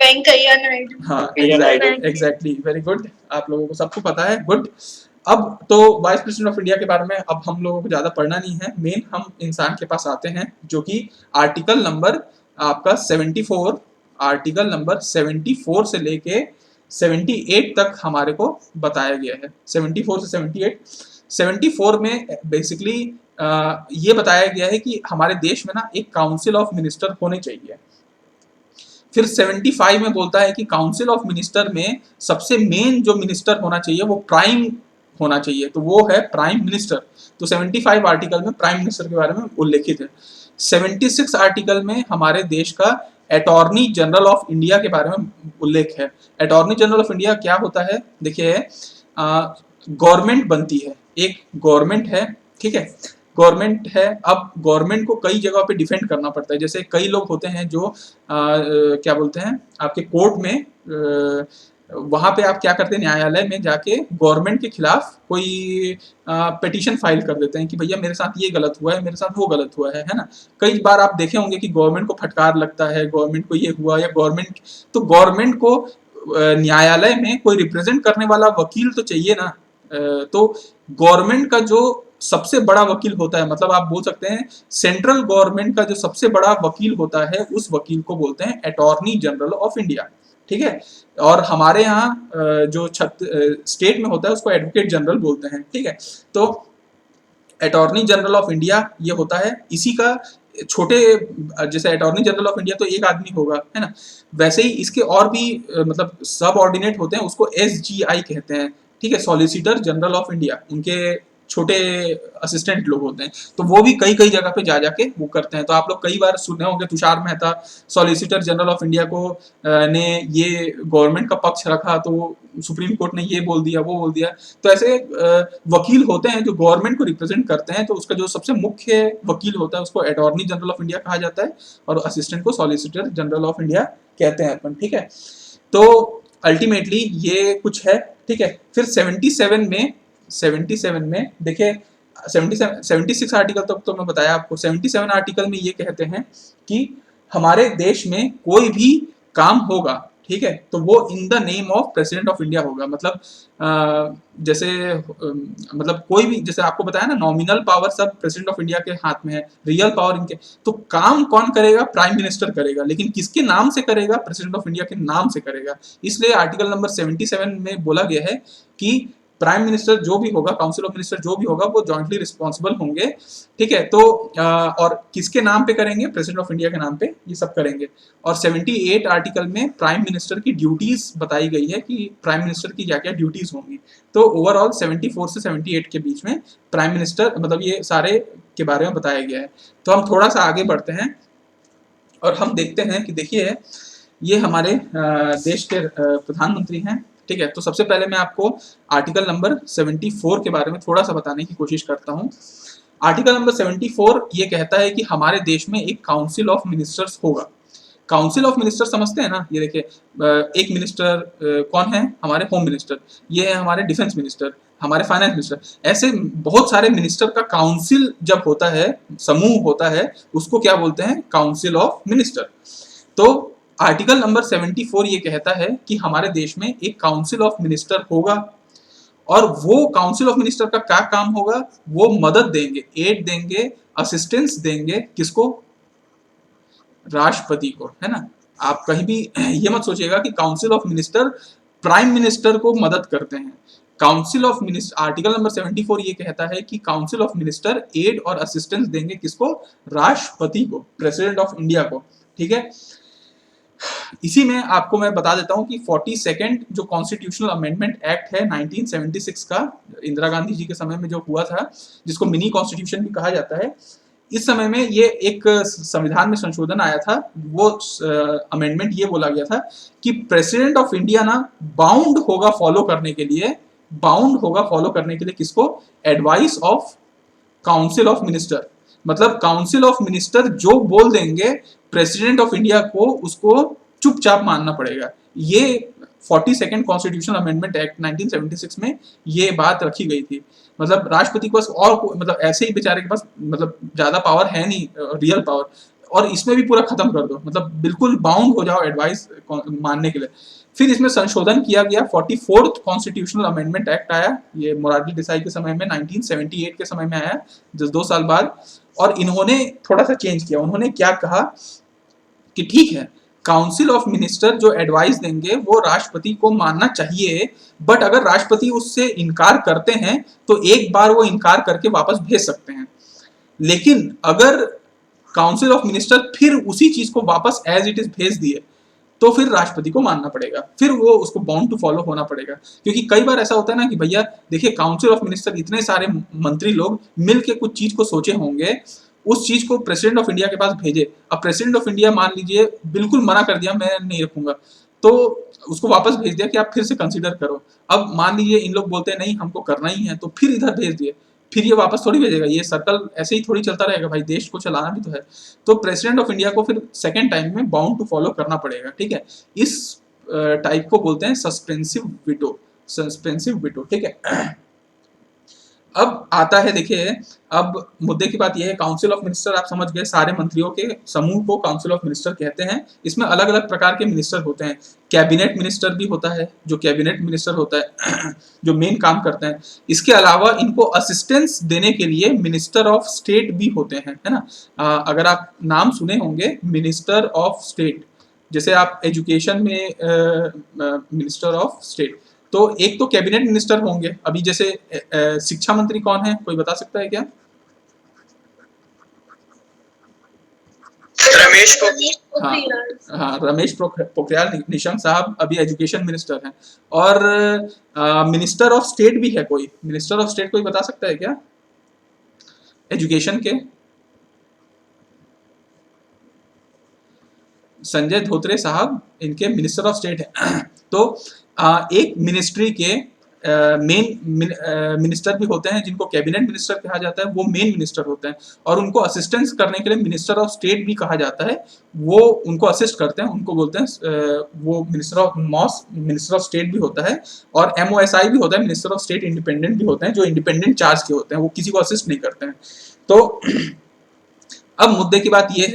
Venkaiah Naidu. हाँ, एग्जैक्टली, वेरी गुड, आप लोगों को सबको पता है, गुड। अब तो वाइस प्रेसिडेंट ऑफ इंडिया के बारे में अब हम लोगों को ज्यादा पढ़ना नहीं है, मेन हम इंसान के पास आते हैं, जो कि आर्टिकल नंबर आपका 74, आर्टिकल नंबर 74 से लेके 78 तक हमारे को बताया गया है। 74 से 78, 74 में बेसिकली ये बताया गया है कि हमारे देश में ना एक काउंसिल ऑफ मिनिस्टर होने चाहिए। फिर 75 में बोलता है कि काउंसिल ऑफ मिनिस्टर में सबसे मेन जो मिनिस्टर होना चाहिए वो प्राइम होना चाहिए, तो वो है प्राइम मिनिस्टर। तो 75 आर्टिकल में प्राइम मिनिस्टर के बारे में उल्लेखित है। 76 आर्टिकल में हमारे देश का अटॉर्नी जनरल ऑफ इंडिया के बारे में उल्लेख है। अटॉर्नी जनरल ऑफ इंडिया क्या होता है, देखिए गवर्नमेंट बनती है, एक गवर्नमेंट है, ठीक है, गवर्नमेंट है। अब गवर्नमेंट को कई जगह पे डिफेंड करना पड़ता है। जैसे कई लोग होते हैं जो क्या बोलते हैं आपके कोर्ट में, वहां पे आप क्या करते हैं, न्यायालय में जाके गवर्नमेंट के खिलाफ कोई पिटीशन फाइल कर देते हैं कि भैया मेरे साथ ये गलत हुआ है, मेरे साथ वो गलत हुआ है ना। कई बार आप देखे होंगे कि गवर्नमेंट को फटकार लगता है, गवर्नमेंट को ये हुआ, या गवर्नमेंट, तो गवर्नमेंट को न्यायालय में कोई रिप्रेजेंट करने वाला वकील तो चाहिए ना। तो गवर्नमेंट का जो सबसे बड़ा वकील होता है, मतलब आप बोल सकते हैं सेंट्रल गवर्नमेंट का जो सबसे बड़ा वकील होता है, उस वकील को बोलते हैं अटॉर्नी जनरल ऑफ इंडिया, ठीक है। और हमारे यहाँ जो स्टेट में होता है उसको एडवोकेट जनरल बोलते हैं, ठीक है। तो अटॉर्नी जनरल ऑफ इंडिया ये होता है, इसी का छोटे, जैसे अटॉर्नी जनरल ऑफ इंडिया तो एक आदमी होगा, है ना, वैसे ही इसके और भी मतलब सब ऑर्डिनेट होते हैं, उसको SGI कहते हैं, ठीक है, सॉलिसिटर जनरल ऑफ इंडिया, उनके छोटे असिस्टेंट लोग होते हैं। तो वो भी कई कई जगह पे जा जाके वो करते हैं। तो आप लोग कई बार सुने होंगे Tushar Mehta solicitor general of India को ने ये गवर्नमेंट का पक्ष रखा, तो सुप्रीम कोर्ट ने ये बोल दिया, वो बोल दिया। तो ऐसे वकील होते हैं जो गवर्नमेंट को रिप्रेजेंट करते हैं। तो उसका जो सबसे मुख्य वकील होता है उसको अटॉर्नी जनरल ऑफ इंडिया कहा जाता है, और असिस्टेंट को सॉलिसिटर जनरल ऑफ इंडिया कहते हैं अपन, ठीक है। तो अल्टीमेटली ये कुछ है, ठीक है। फिर 77 में देखिए, 76 आर्टिकल तक तो मैं बताया आपको। 77 आर्टिकल में ये कहते हैं कि हमारे देश में कोई भी काम होगा, ठीक है, तो वो in the name of president of India होगा। मतलब जैसे मतलब कोई भी, जैसे आपको बताया ना, नॉमिनल पावर सब प्रेसिडेंट ऑफ इंडिया के हाथ में है, रियल पावर इनके। तो काम कौन करेगा, प्राइम मिनिस्टर करेगा, लेकिन किसके नाम से करेगा, प्रेसिडेंट ऑफ इंडिया के नाम से करेगा। इसलिए आर्टिकल नंबर 77 में बोला गया है कि प्राइम मिनिस्टर जो भी होगा, काउंसिल ऑफ मिनिस्टर जो भी होगा, वो जॉइंटली रिस्पॉन्सिबल होंगे, ठीक है। तो और किसके नाम पे करेंगे? प्रेसिडेंट ऑफ इंडिया के नाम पे ये सब करेंगे। और 78 आर्टिकल में प्राइम मिनिस्टर की ड्यूटीज बताई गई है कि प्राइम मिनिस्टर की क्या क्या ड्यूटीज होंगी। तो ओवरऑल 74 से 78 के बीच में प्राइम मिनिस्टर, मतलब ये सारे के बारे में बताया गया है। तो हम थोड़ा सा आगे बढ़ते हैं और हम देखते हैं कि देखिए ये हमारे देश के प्रधानमंत्री हैं, ठीक है। तो सबसे पहले मैं आपको आर्टिकल नंबर 74 के बारे में थोड़ा सा बताने की कोशिश करता हूँ। आर्टिकल नंबर 74 ये कहता है कि हमारे देश में एक काउंसिल ऑफ मिनिस्टर्स होगा। काउंसिल ऑफ मिनिस्टर समझते हैं ना? ये देखिए, एक मिनिस्टर कौन है? हमारे होम मिनिस्टर, ये है हमारे डिफेंस मिनिस्टर, हमारे फाइनेंस मिनिस्टर, ऐसे बहुत सारे मिनिस्टर का काउंसिल जब होता है, समूह होता है, उसको क्या बोलते हैं? Council of minister. तो आर्टिकल नंबर 74 ये कहता है कि हमारे देश में एक काउंसिल ऑफ मिनिस्टर होगा, और वो काउंसिल ऑफ मिनिस्टर का क्या काम होगा? वो मदद देंगे, एड देंगे, असिस्टेंस देंगे, किसको? राष्ट्रपति को, है ना। आप कहीं भी ये मत सोचिएगा कि council of minister prime minister को मदद करते हैं। Council of minister, article number 74 ये कहता है कि काउंसिल ऑफ मिनिस्टर एड और असिस्टेंस देंगे, किसको? राष्ट्रपति को, प्रेसिडेंट ऑफ इंडिया को, ठीक है। इसी में आपको मैं बता देता हूं कि 42nd जो कॉन्स्टिट्यूशनल अमेंडमेंट एक्ट है 1976 का, इंदिरा गांधी जी के समय में जो हुआ था, जिसको मिनी कॉन्स्टिट्यूशन भी कहा जाता है, इस समय में ये एक संविधान में संशोधन आया था। वो अमेंडमेंट ये बोला गया था कि प्रेसिडेंट ऑफ इंडिया ना बाउंड होगा फॉलो करने के लिए, किसको? Advice of council of minister. मतलब काउंसिल ऑफ मिनिस्टर जो बोल देंगे प्रेसिडेंट ऑफ इंडिया को, उसको चुपचाप मानना पड़ेगा। ये 42nd कॉन्स्टिट्यूशनल अमेंडमेंट एक्ट 1976 में ये बात रखी गई थी। मतलब राष्ट्रपति के पास और मतलब ऐसे ही बेचारे के पास मतलब ज्यादा पावर है नहीं, रियल पावर, और इसमें भी पूरा खत्म कर दो, मतलब बिल्कुल बाउंड हो जाओ एडवाइस मानने के लिए। फिर इसमें संशोधन किया गया, 44th कॉन्स्टिट्यूशनल अमेंडमेंट एक्ट आया, ये मोरारजी देसाई के समय में 1978 के समय में आया, 2 साल बाद। और इन्होंने थोड़ा सा चेंज किया। उन्होंने क्या कहा कि ठीक है, काउंसिल ऑफ मिनिस्टर जो एडवाइस देंगे वो राष्ट्रपति को मानना चाहिए, बट अगर राष्ट्रपति उससे इनकार करते हैं तो एक बार वो इनकार करके वापस भेज सकते हैं। लेकिन अगर काउंसिल ऑफ मिनिस्टर फिर उसी चीज को वापस एज इट इज भेज दिए तो फिर राष्ट्रपति को मानना पड़ेगा, फिर वो उसको बाउंड टू फॉलो होना पड़ेगा। क्योंकि कई बार ऐसा होता है ना कि भैया देखिए, काउंसिल ऑफ मिनिस्टर इतने सारे मंत्री लोग मिलके कुछ चीज को सोचे होंगे, उस चीज को प्रेसिडेंट ऑफ इंडिया के पास भेजे। अब प्रेसिडेंट ऑफ इंडिया मान लीजिए बिल्कुल मना कर दिया, मैं नहीं रखूंगा, तो उसको वापस भेज दिया कि आप फिर से कंसीडर करो। अब मान लीजिए इन लोग बोलते हैं नहीं हमको करना ही है, तो फिर इधर भेज दिए, फिर ये वापस थोड़ी भेजेगा। ये सर्कल ऐसे ही थोड़ी चलता रहेगा भाई, देश को चलाना भी तो है। तो प्रेसिडेंट ऑफ इंडिया को फिर सेकेंड टाइम में बाउंड टू फॉलो करना पड़ेगा, ठीक है। इस टाइप को बोलते हैं सस्पेंसिव विटो, ठीक है। अब आता है, देखिए अब मुद्दे की बात यह है, काउंसिल ऑफ मिनिस्टर आप समझ गए, सारे मंत्रियों के समूह को काउंसिल ऑफ मिनिस्टर कहते हैं। इसमें अलग अलग प्रकार के मिनिस्टर होते हैं। कैबिनेट मिनिस्टर भी होता है, जो कैबिनेट मिनिस्टर होता है जो मेन काम करते हैं। इसके अलावा इनको असिस्टेंस देने के लिए मिनिस्टर ऑफ स्टेट भी होते हैं, है ना। अगर आप नाम सुने होंगे मिनिस्टर ऑफ स्टेट, जैसे आप एजुकेशन में मिनिस्टर ऑफ स्टेट, तो एक तो कैबिनेट मिनिस्टर होंगे। अभी जैसे शिक्षा मंत्री कौन है, कोई बता सकता है क्या? रमेश पोखरियाल। हाँ, रमेश पोखरियाल निशंक साहब अभी एजुकेशन मिनिस्टर हैं। और मिनिस्टर ऑफ स्टेट भी है कोई, मिनिस्टर ऑफ स्टेट कोई बता सकता है क्या एजुकेशन के? संजय धोत्रे साहब इनके मिनिस्टर ऑफ स्टेट है। तो एक मिनिस्ट्री के मेन मिनिस्टर भी होते हैं, जिनको कैबिनेट मिनिस्टर कहा जाता है, वो मेन मिनिस्टर होते हैं। और उनको असिस्टेंस करने के लिए मिनिस्टर ऑफ स्टेट भी कहा जाता है, वो उनको असिस्ट करते हैं, उनको बोलते हैं वो मिनिस्टर ऑफ स्टेट भी होता है। और MOSI भी होता है, मिनिस्टर ऑफ स्टेट इंडिपेंडेंट भी होते हैं, जो इंडिपेंडेंट चार्ज के होते हैं, वो किसी को असिस्ट नहीं करते हैं। तो अब मुद्दे की बात यह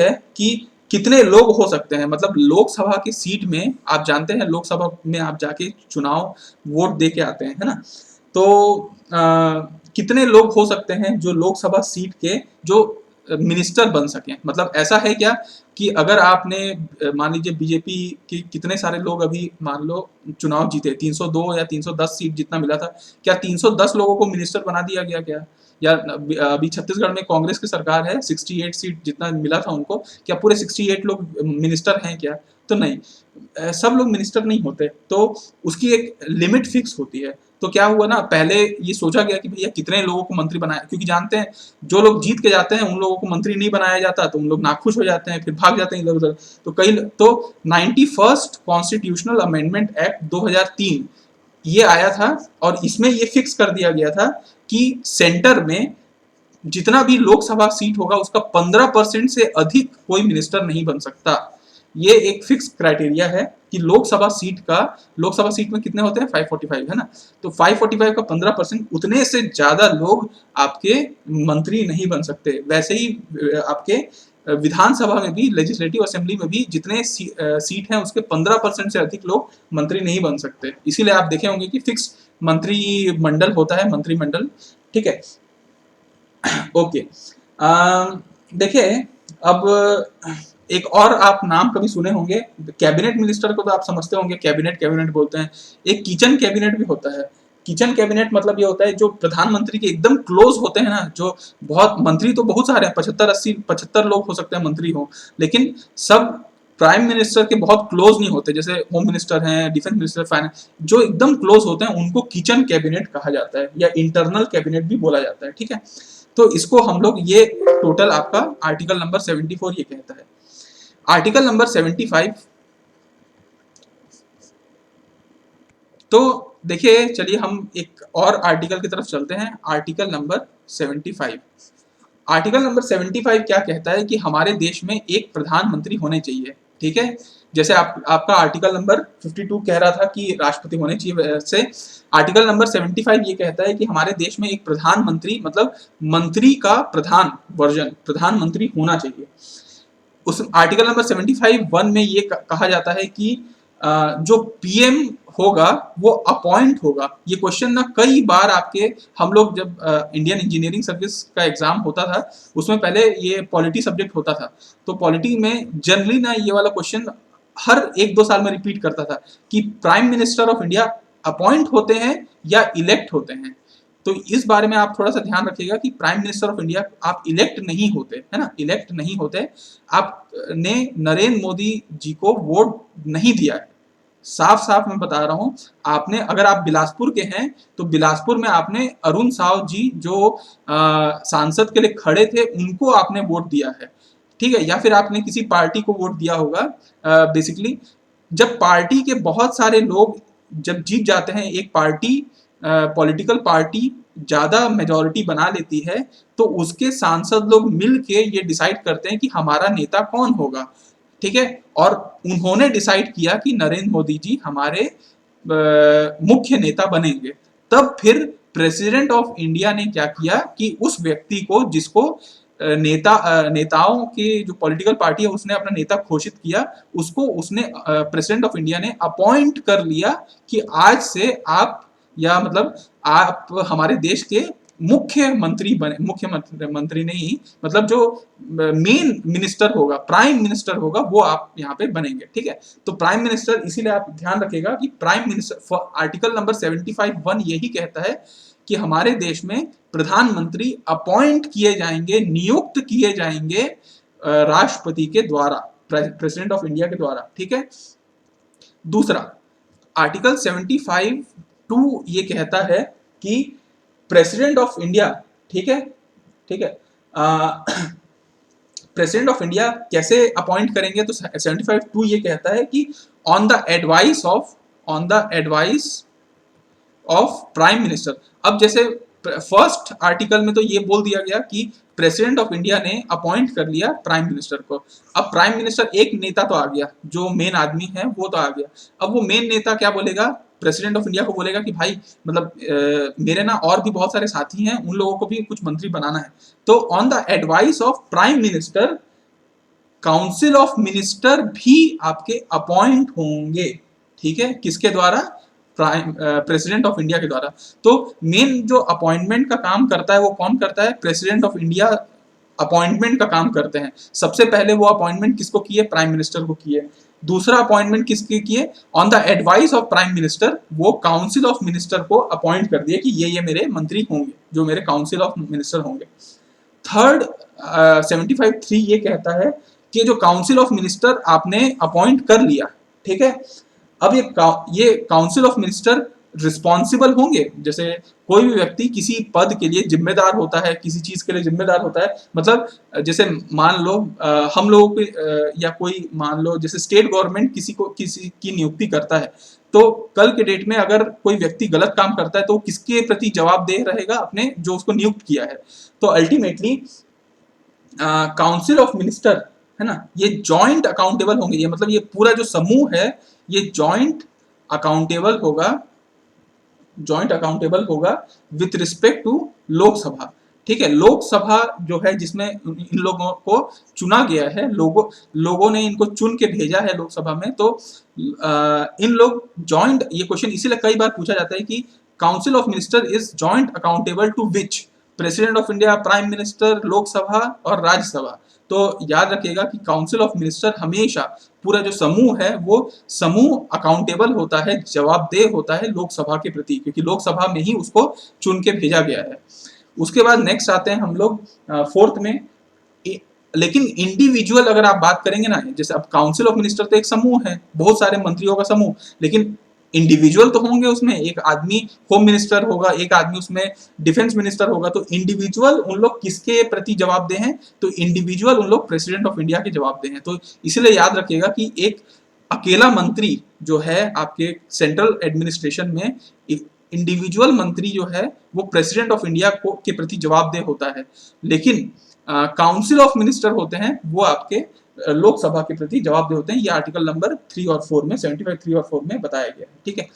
है कि कितने लोग हो सकते हैं। मतलब लोकसभा की सीट में आप जानते हैं, लोकसभा में आप जाके चुनाव वोट दे के आते हैं, है ना। तो कितने लोग हो सकते हैं जो लोकसभा सीट के जो मिनिस्टर बन सकें। मतलब ऐसा है क्या कि अगर आपने मान लीजिए बीजेपी के कितने सारे लोग अभी मान लो चुनाव जीते, 302 या 310 सीट जितना मिला था, क्या 310 लोगों को मिनिस्टर बना दिया गया क्या? या अभी छत्तीसगढ़ में कांग्रेस की सरकार है, 68 सीट जितना मिला था उनको, क्या पूरे 68 लोग मिनिस्टर हैं क्या? तो नहीं, सब लोग मिनिस्टर नहीं होते। तो उसकी एक लिमिट फिक्स होती है। तो क्या हुआ ना, पहले ये सोचा गया कि भैया कितने लोगों को मंत्री बनाया, क्योंकि जानते हैं जो लोग जीत के जाते हैं उन लोगों को मंत्री नहीं बनाया जाता, तो उन लोग नाखुश हो जाते हैं, फिर भाग जाते हैं इधर उधर। तो 91st कॉन्स्टिट्यूशनल अमेंडमेंट एक्ट 2003 ये आया था, और इसमें ये फिक्स कर दिया गया था कि सेंटर में जितना भी लोकसभा सीट होगा उसका 15% से अधिक कोई मिनिस्टर नहीं बन सकता। ये एक फिक्स क्राइटेरिया है कि लोकसभा सीट में कितने होते हैं, 545 है ना, तो 545 का 15%, उतने से ज्यादा लोग आपके मंत्री नहीं बन सकते। वैसे ही आपके विधानसभा में भी, लेजिस्लेटिव असेंबली में भी जितने सीट हैं उसके 15% से अधिक लोग मंत्री नहीं बन सकते। इसीलिए आप देखे होंगे कि फिक्स मंत्रिमंडल होता है, मंत्रिमंडल। ठीक है, ओके। देखिए, अब एक और आप नाम कभी सुने होंगे, कैबिनेट मिनिस्टर को तो आप समझते होंगे, कैबिनेट कैबिनेट बोलते हैं। एक किचन कैबिनेट भी होता है। किचन कैबिनेट मतलब ये होता है जो प्रधानमंत्री के एकदम क्लोज होते हैं ना, जो बहुत मंत्री तो बहुत सारे हैं, 75 लोग हो सकते हैं मंत्री हो, लेकिन सब प्राइम मिनिस्टर के बहुत क्लोज नहीं होते। जैसे होम मिनिस्टर हैं, डिफेंस मिनिस्टर, फाइनेंस, जो एकदम क्लोज होते हैं उनको किचन कैबिनेट कहा जाता है, या इंटरनल कैबिनेट भी बोला जाता है। ठीक है, तो इसको हम लोग, ये टोटल आपका आर्टिकल नंबर 74 ये कहता है। आर्टिकल नंबर 75, तो देखिए, चलिए हम एक और आर्टिकल की तरफ चलते हैं। आर्टिकल नंबर 75, आर्टिकल नंबर 75 क्या कहता है कि हमारे देश में एक प्रधानमंत्री होने चाहिए। ठीक है, जैसे आपका आर्टिकल नंबर 52 कह रहा था कि राष्ट्रपति होने चाहिए, वैसे आर्टिकल नंबर 75 ये कहता है कि हमारे देश में एक प्रधानमंत्री, मतलब मंत्री का प्रधान वर्जन, प्रधानमंत्री होना चाहिए। उस आर्टिकल नंबर 75(1) में ये कहा जाता है कि जो पीएम होगा वो अपॉइंट होगा। ये क्वेश्चन ना कई बार आपके, हम लोग जब इंडियन इंजीनियरिंग सर्विस का एग्जाम होता था उसमें पहले ये पॉलिटी सब्जेक्ट होता था, तो पॉलिटी में जनरली ना ये वाला क्वेश्चन हर 1-2 साल में रिपीट करता था कि prime minister of India appoint होते हैं या इलेक्ट होते हैं। तो इस बारे में आप थोड़ा सा ध्यान रखिएगा कि प्राइम मिनिस्टर ऑफ इंडिया आप इलेक्ट नहीं होते, है ना, इलेक्ट नहीं होते। आपने नरेंद्र मोदी जी को वोट नहीं दिया है, साफ साफ मैं बता रहा हूं। आपने, अगर आप बिलासपुर के हैं तो बिलासपुर में आपने अरुण साव जी जो सांसद के लिए खड़े थे उनको आपने वोट दिया है। ठीक है, या फिर आपने किसी पार्टी को वोट दिया होगा। बेसिकली जब पार्टी के बहुत सारे लोग जब जीत जाते हैं, एक पार्टी, पॉलिटिकल पार्टी ज्यादा मेजोरिटी बना लेती है, तो उसके सांसद लोग मिल के ये डिसाइड करते हैं कि हमारा नेता कौन होगा। ठीक है, और उन्होंने डिसाइड किया कि नरेंद्र मोदी जी हमारे मुख्य नेता बनेंगे। तब फिर प्रेसिडेंट ऑफ इंडिया ने क्या किया कि उस व्यक्ति को, जिसको नेताओं के जो पॉलिटिकल पार्टी है उसने अपना नेता घोषित किया, उसको उसने प्रेसिडेंट ऑफ इंडिया ने अपॉइंट कर लिया कि आज से आप, या मतलब आप हमारे देश के मुख्यमंत्री बने। मुख्यमंत्री नहीं, मतलब जो मेन मिनिस्टर होगा, प्राइम मिनिस्टर होगा, वो आप यहाँ पे बनेंगे। ठीक है, तो प्राइम मिनिस्टर, इसीलिए आप ध्यान रखिएगा कि प्राइम मिनिस्टर, आर्टिकल नंबर 75(1) यही कहता है कि हमारे देश में प्रधानमंत्री अपॉइंट किए जाएंगे, नियुक्त किए जाएंगे राष्ट्रपति के द्वारा, प्रेसिडेंट ऑफ इंडिया के द्वारा। ठीक है, दूसरा आर्टिकल 75(2) ये कहता है कि प्रेसिडेंट ऑफ इंडिया, ठीक है, ठीक है, प्रेसिडेंट ऑफ इंडिया कैसे अपॉइंट करेंगे, तो 75(2) ये कहता है कि on the advice of prime minister. अब जैसे फर्स्ट आर्टिकल में तो ये बोल दिया गया कि प्रेसिडेंट ऑफ इंडिया ने अपॉइंट कर लिया प्राइम मिनिस्टर को। अब प्राइम मिनिस्टर, एक नेता तो आ गया, जो मेन आदमी है वो तो आ गया। अब वो मेन नेता क्या बोलेगा, प्रेसिडेंट ऑफ इंडिया को बोलेगा कि भाई, मतलब मेरे ना और भी बहुत सारे साथी हैं, उन लोगों को भी कुछ मंत्री बनाना है। तो on the advice of prime minister, council of minister भी आपके अपॉइंट होंगे। ठीक है, किसके द्वारा, प्रेसिडेंट ऑफ इंडिया के द्वारा। तो मेन जो अपॉइंटमेंट का काम करता है वो कौन करता है, प्रेसिडेंट ऑफ इंडिया अपॉइंटमेंट का काम करते हैं। सबसे पहले वो अपॉइंटमेंट किसको किए? प्राइम मिनिस्टर को किए। दूसरा अपॉइंटमेंट किसके किए? On the advice of prime minister वो काउंसिल ऑफ मिनिस्टर को अपॉइंट कर दिए कि ये मेरे मंत्री होंगे, जो मेरे काउंसिल ऑफ मिनिस्टर होंगे। थर्ड 75(3) ये कहता है कि जो काउंसिल ऑफ मिनिस्टर आपने अपॉइंट कर लिया, ठीक है, अब ये काउंसिल ऑफ मिनिस्टर रिस्पॉन्सिबल होंगे। जैसे कोई भी व्यक्ति किसी पद के लिए जिम्मेदार होता है, किसी चीज के लिए जिम्मेदार होता है, मतलब जैसे मान लो हम लोगों को या कोई मान लो जैसे स्टेट गवर्नमेंट किसी की नियुक्ति करता है, तो कल के डेट में अगर कोई व्यक्ति गलत काम करता है तो किसके प्रति जवाबदेह रहेगा? अपने जो उसको नियुक्त किया है। तो अल्टीमेटली काउंसिल ऑफ मिनिस्टर है ना, ये जॉइंट अकाउंटेबल होंगे। ये मतलब ये पूरा जो समूह है ये जॉइंट अकाउंटेबल होगा विथ रिस्पेक्ट टू लोकसभा। ठीक है, लोकसभा जो है जिसमें इन लोगों को चुना गया है, लोगों ने इनको चुन के भेजा है लोकसभा में, तो इन लोग जॉइंट, ये क्वेश्चन इसीलिए कई बार पूछा जाता है कि council of minister is joint accountable to which? President of India, prime minister, Lok Sabha और राज्यसभा। तो याद रखिएगा कि काउंसिल ऑफ मिनिस्टर हमेशा पूरा जो समूह है वो समूह अकाउंटेबल होता है, जवाबदेह होता है लोकसभा के प्रति, क्योंकि लोकसभा में ही उसको चुन के भेजा गया है। उसके बाद नेक्स्ट आते हैं हम लोग फोर्थ में। लेकिन इंडिविजुअल अगर आप बात करेंगे ना, जैसे अब काउंसिल ऑफ मिनिस्टर तो एक समूह है, बहुत सारे मंत्रियों का समूह, लेकिन इंडिविजुअल तो होंगे उसमें। एक आदमी होम मिनिस्टर होगा, एक आदमी उसमें डिफेंस मिनिस्टर होगा। तो इंडिविजुअल उन लोग किसके प्रति जवाबदेह हैं? तो इंडिविजुअल उन लोग प्रेसिडेंट ऑफ इंडिया के जवाबदेह हैं। तो इसलिए याद रखिएगा कि एक अकेला मंत्री जो है आपके सेंट्रल एडमिनिस्ट्रेशन में, इंडिविजुअल मंत्री जो है वो प्रेसिडेंट ऑफ इंडिया को के प्रति जवाबदेह होता है, लेकिन काउंसिल ऑफ मिनिस्टर होते हैं वो आपके लोकसभा के प्रति जवाबदेह होते हैं। ये आर्टिकल नंबर 3 और 4 में 75(3) और 4 में बताया गया है। ठीक है,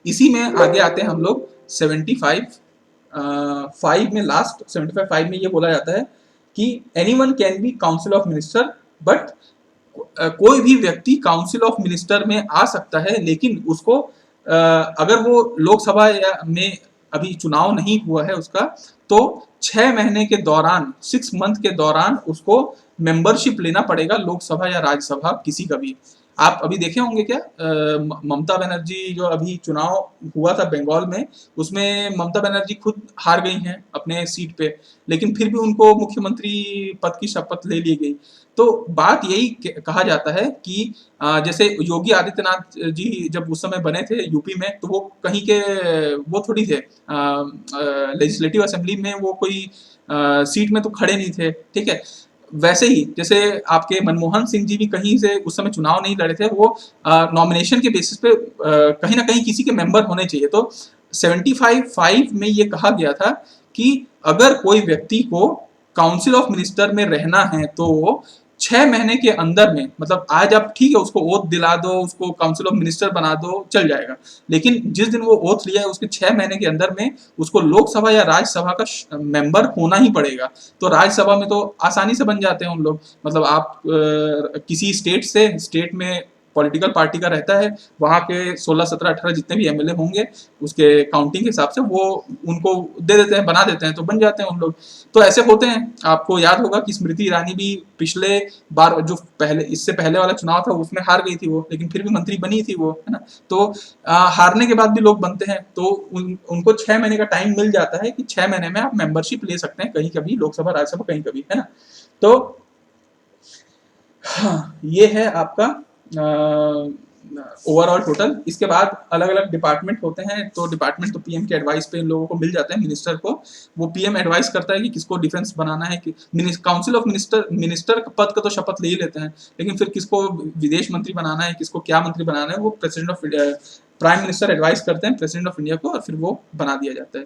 इसी में आगे आते हैं हम लोग 75(5) में, लास्ट 75(5) में ये बोला जाता है कि anyone can be council of minister, but कोई भी व्यक्ति काउंसिल ऑफ मिनिस्टर में आ सकता है, लेकिन उसको अगर वो लोकसभा में अभी चुनाव नहीं हुआ है उसका, तो 6 महीने के दौरान, 6 मंथ के दौरान उसको मेंबरशिप लेना पड़ेगा लोकसभा या राज्यसभा किसी का भी। आप अभी देखे होंगे क्या, ममता बनर्जी जो अभी चुनाव हुआ था बंगाल में, उसमें ममता बनर्जी खुद हार गई हैं अपने सीट पे, लेकिन फिर भी उनको मुख्यमंत्री पद की शपथ ले ली गई। तो बात यही कहा जाता है कि जैसे योगी आदित्यनाथ जी जब उस समय बने थे यूपी में, तो वो कहीं के वो थोड़ी थे, लेजिस्लेटिव असेंबली में वो कोई सीट में तो खड़े नहीं थे। ठीक है, वैसे ही जैसे आपके मनमोहन सिंह जी भी कहीं से उस समय चुनाव नहीं लड़े थे, वो नॉमिनेशन के बेसिस पे कहीं ना कहीं किसी के मेंबर होने चाहिए। तो 75(5) में ये कहा गया था कि अगर कोई व्यक्ति को काउंसिल ऑफ मिनिस्टर में रहना है तो 6 महीने के अंदर में, मतलब आज आप ठीक है उसको ओथ दिला दो, उसको काउंसिल ऑफ मिनिस्टर बना दो, चल जाएगा, लेकिन जिस दिन वो ओथ लिया है उसके 6 महीने के अंदर में उसको लोकसभा या राज्यसभा का मेंबर होना ही पड़ेगा। तो राज्यसभा में तो आसानी से बन जाते हैं उन लोग, मतलब आप किसी स्टेट में पॉलिटिकल पार्टी का रहता है, वहाँ के 16, 17, 18 जितने भी एमएलए होंगे उसके काउंटिंग के हिसाब से वो उनको दे देते हैं, बना देते हैं, तो बन जाते हैं उन लोग। तो ऐसे होते हैं। आपको याद होगा कि स्मृति ईरानी भी पिछले बार जो इससे पहले वाला चुनाव था उसमें हार गई थी वो, लेकिन फिर भी मंत्री बनी थी वो, है ना। तो हारने के बाद भी लोग बनते हैं, तो उनको 6 महीने का टाइम मिल जाता है कि 6 महीने में आप मेंबरशिप ले सकते हैं कहीं कभी लोकसभा राज्यसभा कहीं कभी, है ना। तो हाँ, ये है आपका ओवरऑल टोटल। इसके बाद अलग अलग डिपार्टमेंट होते हैं, तो डिपार्टमेंट तो पीएम के एडवाइस पे इन लोगों को मिल जाते हैं, मिनिस्टर को। वो पीएम एडवाइस करता है कि किसको डिफेंस बनाना है, कि काउंसिल ऑफ मिनिस्टर पद का तो शपथ ले ही लेते हैं, लेकिन फिर किसको विदेश मंत्री बनाना है, किसको क्या मंत्री बनाना है, वो president of prime minister advice करते हैं प्रेसिडेंट ऑफ इंडिया को, और फिर वो बना दिया जाता है।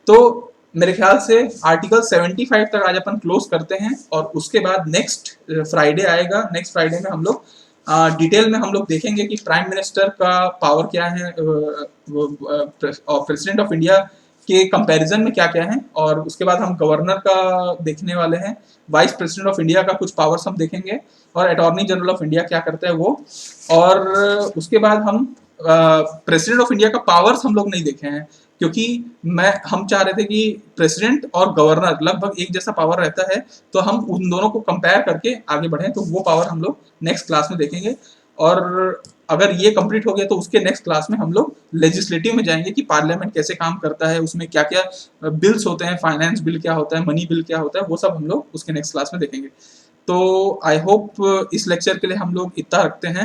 तो मेरे ख्याल से आर्टिकल 75 तक आज अपन क्लोज करते हैं, और उसके बाद नेक्स्ट फ्राइडे आएगा। नेक्स्ट फ्राइडे में हम लोग डिटेल में हम लोग देखेंगे कि प्राइम मिनिस्टर का पावर क्या है और प्रेसिडेंट ऑफ इंडिया के कंपैरिजन में क्या क्या है, और उसके बाद हम गवर्नर का देखने वाले हैं, वाइस प्रेसिडेंट ऑफ इंडिया का कुछ पावर्स हम देखेंगे, और अटॉर्नी जनरल ऑफ इंडिया क्या करता है वो, और उसके बाद हम प्रेसिडेंट ऑफ इंडिया का पावर्स हम लोग नहीं देखे हैं, क्योंकि हम चाह रहे थे कि प्रेसिडेंट और गवर्नर लगभग एक जैसा पावर रहता है, तो हम उन दोनों को कंपेयर करके आगे बढ़े, तो वो पावर हम लोग नेक्स्ट क्लास में देखेंगे। और अगर ये कंप्लीट हो गया तो उसके नेक्स्ट क्लास में हम लोग लेजिस्लेटिव में जाएंगे कि पार्लियामेंट कैसे काम करता है, उसमें क्या क्या बिल्स होते हैं, फाइनेंस बिल क्या होता है, मनी बिल क्या होता है, वो सब हम लोग उसके नेक्स्ट क्लास में देखेंगे। तो आई होप इस लेक्चर के लिए हम लोग इतना रखते हैं।